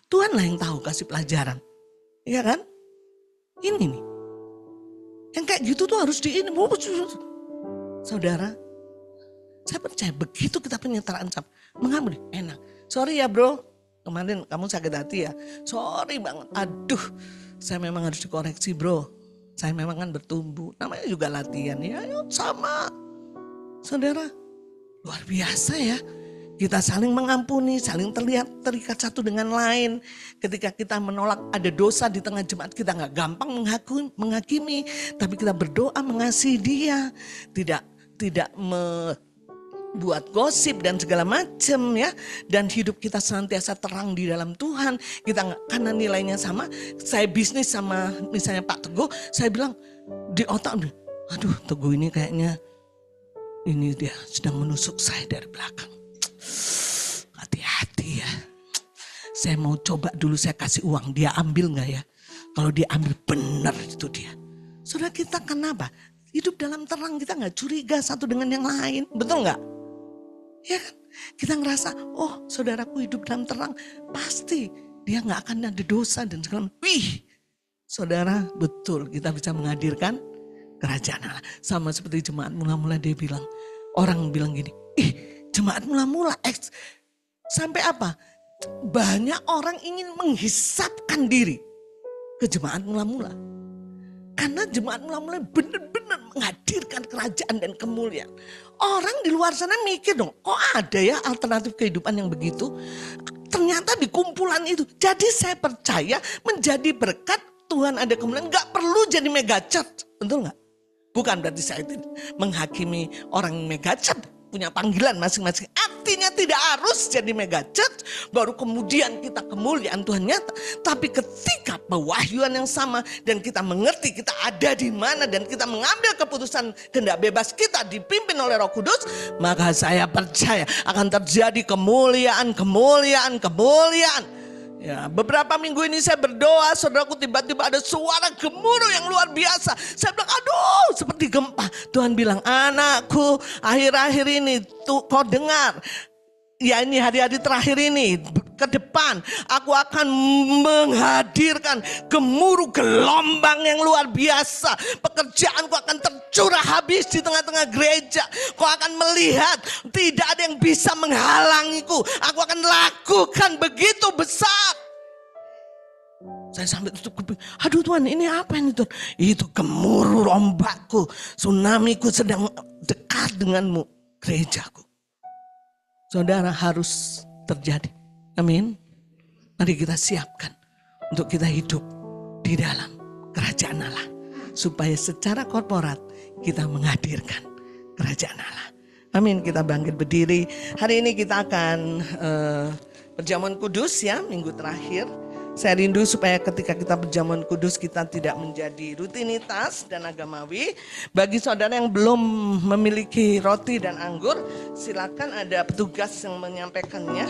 Tuhan lah yang tahu kasih pelajaran. Iya kan? Ini nih. Yang kayak gitu tuh harus Saudara, saya percaya begitu kita penyetaraan mengampuni, enak. Sorry ya bro, kemarin kamu sakit hati ya. Sorry banget, aduh saya memang harus dikoreksi bro. Saya memang kan bertumbuh, namanya juga latihan ya sama. Saudara, luar biasa ya. Kita saling mengampuni, saling terikat satu dengan lain. Ketika kita menolak ada dosa di tengah jemaat, kita gak gampang menghakimi. Tapi kita berdoa mengasihi dia. Tidak membuat gosip dan segala macam ya. Dan hidup kita senantiasa terang di dalam Tuhan. Kita gak, karena nilainya sama. Saya bisnis sama misalnya Pak Teguh, saya bilang di otak, aduh Teguh ini kayaknya ini dia sedang menusuk saya dari belakang. Hati-hati ya. Saya mau coba dulu, saya kasih uang, dia ambil gak ya? Kalau dia ambil benar itu dia. Saudara, kita kenapa? Hidup dalam terang, kita gak curiga satu dengan yang lain. Betul gak? Ya kan? Kita ngerasa, oh saudaraku hidup dalam terang, pasti dia gak akan ada dosa dan segala macam. Wih, saudara, betul kita bisa menghadirkan kerajaan Allah. Sama seperti jemaat mula-mula dia bilang, orang bilang gini, jemaat mula-mula sampai apa? Banyak orang ingin menghisapkan diri ke jemaat mula-mula. Karena jemaat mula-mula benar-benar menghadirkan kerajaan dan kemuliaan. Orang di luar sana mikir dong, kok ada ya alternatif kehidupan yang begitu? Ternyata di kumpulan itu. Jadi saya percaya menjadi berkat Tuhan ada kemuliaan, gak perlu jadi mega church. Betul gak? Bukan berarti saya menghakimi orang mega church. Punya panggilan masing-masing. Artinya tidak harus jadi mega church baru kemudian kita kemuliaan Tuhan nyata. Tapi ketika pewahyuan yang sama dan kita mengerti kita ada di mana dan kita mengambil keputusan kehendak bebas kita dipimpin oleh Roh Kudus, maka saya percaya akan terjadi kemuliaan. Ya, beberapa minggu ini saya berdoa, saudaraku, tiba-tiba ada suara gemuruh yang luar biasa. Saya bilang, aduh, seperti gempa. Tuhan bilang, anakku, akhir-akhir ini tuh kau dengar. Ya ini hari-hari terakhir ini, ke depan aku akan menghadirkan gemuruh gelombang yang luar biasa. Pekerjaanku akan tercurah habis di tengah-tengah gereja. Kau akan melihat tidak ada yang bisa menghalangiku. Aku akan lakukan begitu besar. Saya sampai tutup kuping. Aduh Tuhan, ini apa ini Tuhan? Itu gemuruh ombakku, tsunamiku sedang dekat denganmu, gerejaku. Saudara, harus terjadi. Amin. Mari kita siapkan untuk kita hidup di dalam kerajaan Allah. Supaya secara korporat kita menghadirkan kerajaan Allah. Amin. Kita bangkit berdiri. Hari ini kita akan perjamuan kudus ya, minggu terakhir. Saya rindu supaya ketika kita berjamuan kudus kita tidak menjadi rutinitas dan agamawi. Bagi saudara yang belum memiliki roti dan anggur, silakan ada petugas yang menyampaikannya.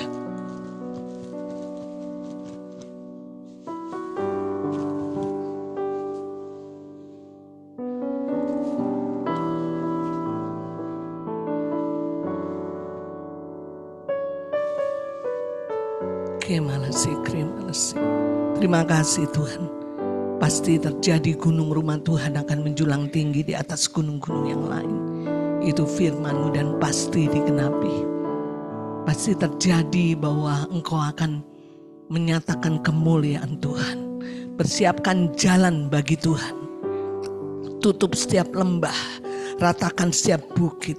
Terima kasih Tuhan. Pasti terjadi gunung rumah Tuhan akan menjulang tinggi di atas gunung-gunung yang lain. Itu firman-Mu dan pasti digenapi. Pasti terjadi bahwa Engkau akan menyatakan kemuliaan Tuhan. Persiapkan jalan bagi Tuhan. Tutup setiap lembah, ratakan setiap bukit,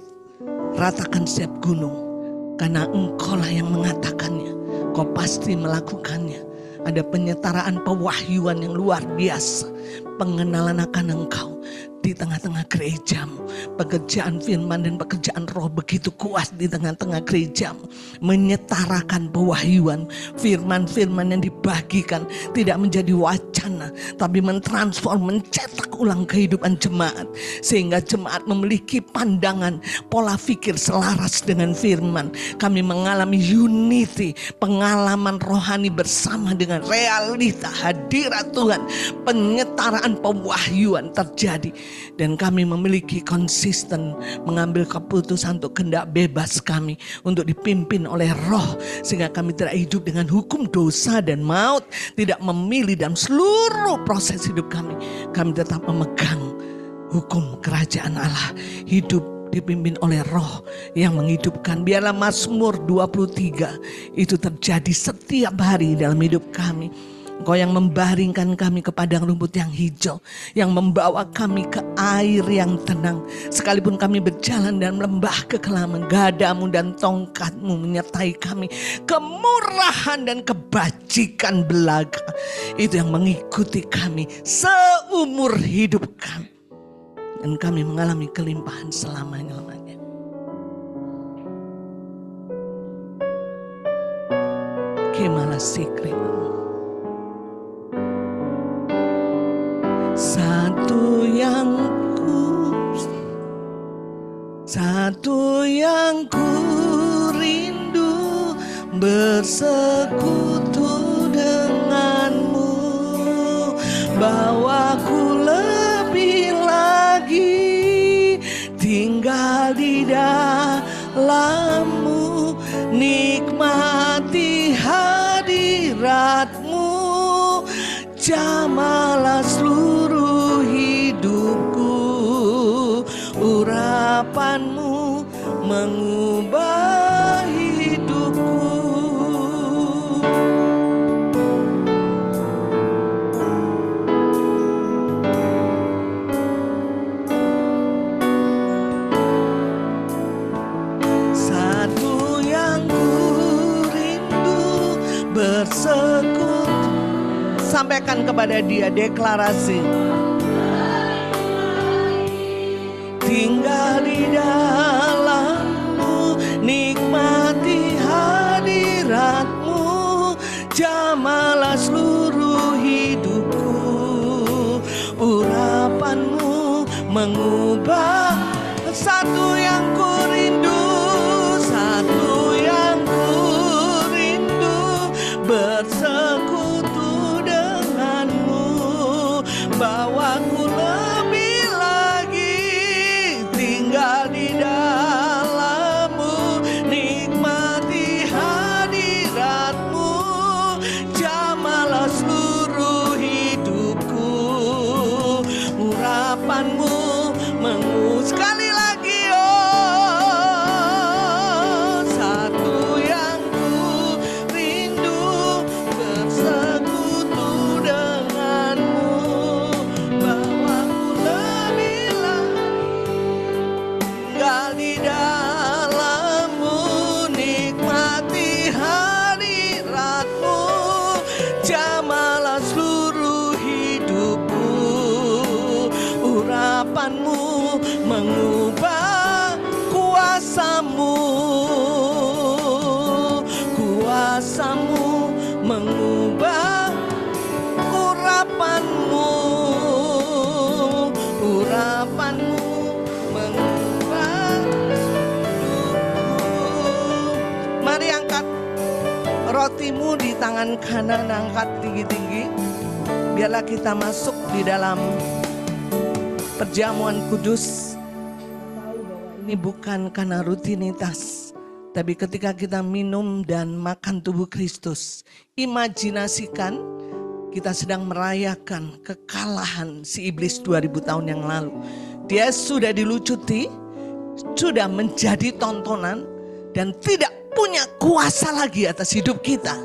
ratakan setiap gunung. Karena Engkaulah yang mengatakannya. Kau pasti melakukannya. Ada penyetaraan pewahyuan yang luar biasa. Pengenalan akan Engkau di tengah-tengah gerejamu. Pekerjaan firman dan pekerjaan roh begitu kuat di tengah-tengah gerejamu. Menyetarakan pewahyuan. Firman-firman yang dibagikan tidak menjadi wacana, tapi mentransform, mencetak ulang kehidupan jemaat. Sehingga jemaat memiliki pandangan, pola pikir selaras dengan firman. Kami mengalami unity, pengalaman rohani bersama dengan realita hadirat Tuhan. Penyetaraan pewahyuan terjadi. Dan kami memiliki konsisten mengambil keputusan untuk kehendak bebas kami untuk dipimpin oleh roh. Sehingga kami tidak hidup dengan hukum dosa dan maut. Tidak memilih dalam seluruh proses hidup kami. Kami tetap memegang hukum kerajaan Allah. Hidup dipimpin oleh roh yang menghidupkan. Biarlah Mazmur 23 itu terjadi setiap hari dalam hidup kami. Engkau yang membaringkan kami ke padang rumput yang hijau, yang membawa kami ke air yang tenang. Sekalipun kami berjalan dalam lembah kekelaman, gadamu dan tongkatmu menyertai kami. Kemurahan dan kebajikan belaga itu yang mengikuti kami seumur hidup kami. Dan kami mengalami kelimpahan selama-lamanya. Kemala sikri. Satu yang ku rindu bersekutu denganmu, bawaku lebih lagi tinggal di dalammu, nikmati hadiratmu, jamalah seluruh hidupku. Urapanmu mengubah hidupku. Satu yang ku rindu bersekutu. Sampaikan kepada dia deklarasi. Tinggal di dalammu, nikmati hadiratmu, jamalah seluruh hidupku. Urapanmu mengubah. Satu yang ku rindu, satu yang ku rindu bersekutu denganmu, bawaku lebih lagi tinggal di dalammu, nikmati hadiratmu, jamalah seluruh hidupku. Urapanmu sekali lagi, oh, satu yang ku rindu bersekutu denganmu, bawaku lebih lagi tinggal di dalammu, nikmati hadiratmu, jamalah seluruh hidupku. Urapanmu mengubah, kuasamu mengubah. Urapanmu mengubah hidupku. Mari angkat rotimu di tangan kanan, angkat tinggi-tinggi. Biarlah kita masuk di dalam perjamuan kudus. Ini bukan karena rutinitas, Tapi ketika kita minum dan makan tubuh Kristus, imajinasikan kita sedang merayakan kekalahan si iblis 2000 tahun yang lalu. Dia sudah dilucuti, sudah menjadi tontonan, dan tidak punya kuasa lagi atas hidup kita.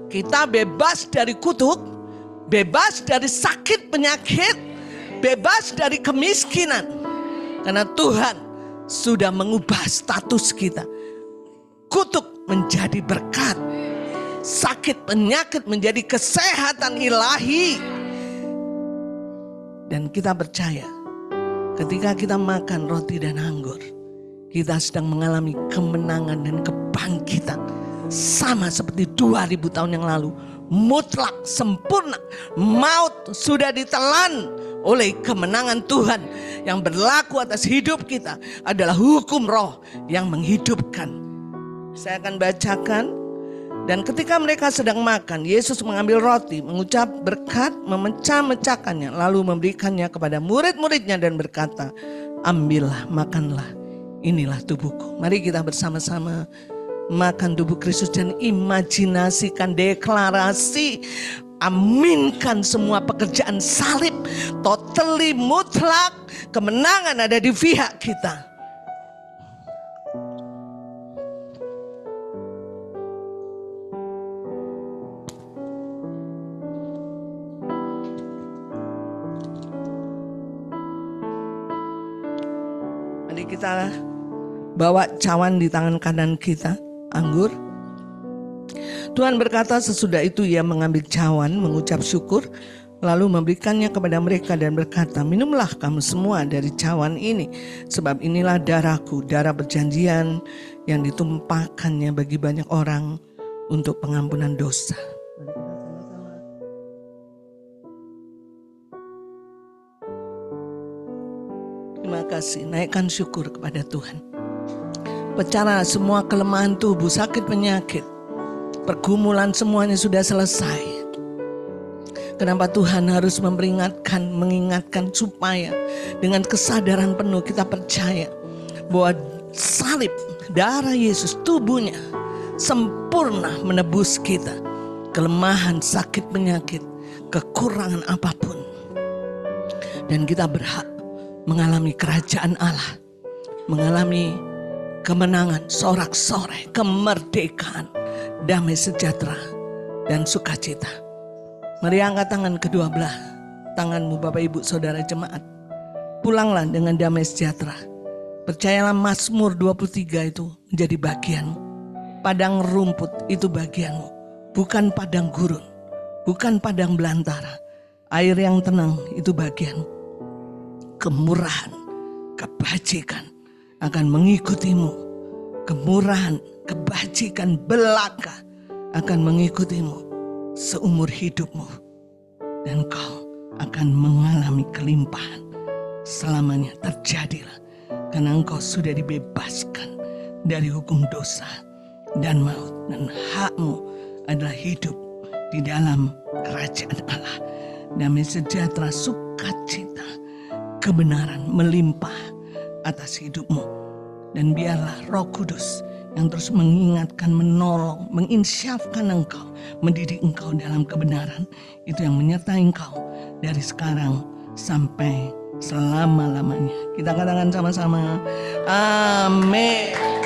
Kita bebas dari kutuk, bebas dari sakit penyakit, bebas dari kemiskinan. Karena Tuhan sudah mengubah status kita. Kutuk menjadi berkat, sakit penyakit menjadi kesehatan ilahi. Dan kita percaya ketika kita makan roti dan anggur, kita sedang mengalami kemenangan dan kebangkitan. Sama seperti 2000 tahun yang lalu. Mutlak, sempurna. Maut sudah ditelan oleh kemenangan Tuhan. Yang berlaku atas hidup kita adalah hukum roh yang menghidupkan. Saya akan bacakan. Dan ketika mereka sedang makan, Yesus mengambil roti, mengucap berkat, memecah-mecahkannya, lalu memberikannya kepada murid-muridnya dan berkata, ambillah, makanlah, inilah tubuhku. Mari kita bersama-sama makan tubuh Kristus dan imajinasikan, deklarasi, aminkan semua pekerjaan salib, totally mutlak, kemenangan ada di pihak kita. Mari kita bawa cawan di tangan kanan kita, anggur. Tuhan berkata sesudah itu ia mengambil cawan, mengucap syukur, lalu memberikannya kepada mereka dan berkata, minumlah kamu semua dari cawan ini, sebab inilah darahku, darah perjanjian yang ditumpahkannya bagi banyak orang untuk pengampunan dosa. Terima kasih, naikkan syukur kepada Tuhan. Pecahlah semua kelemahan tubuh, sakit penyakit, pergumulan semuanya sudah selesai. Kenapa Tuhan harus mengingatkan supaya dengan kesadaran penuh kita percaya bahwa salib, darah Yesus, tubuhnya sempurna menebus kita. Kelemahan, sakit penyakit, kekurangan apapun. Dan kita berhak mengalami kerajaan Allah, mengalami kemenangan, sorak-sorai, kemerdekaan, damai sejahtera, dan sukacita. Mari angkat tangan kedua belah tanganmu Bapak Ibu Saudara Jemaat. Pulanglah dengan damai sejahtera. Percayalah Mazmur 23 itu menjadi bagianmu. Padang rumput itu bagianmu. Bukan padang gurun, bukan padang belantara. Air yang tenang itu bagianmu. Kemurahan, kebajikan akan mengikutimu. Kemurahan, kebajikan belaka akan mengikutimu seumur hidupmu. Dan kau akan mengalami kelimpahan selamanya. Terjadilah karena engkau sudah dibebaskan dari hukum dosa dan maut. Dan hakmu adalah hidup di dalam kerajaan Allah. Damai sejahtera, sukacita, kebenaran melimpah atas hidupmu. Dan biarlah Roh Kudus yang terus mengingatkan, menolong, menginsyafkan engkau, mendidik engkau dalam kebenaran, itu yang menyertai engkau dari sekarang sampai selama-lamanya. Kita katakan sama-sama, amin.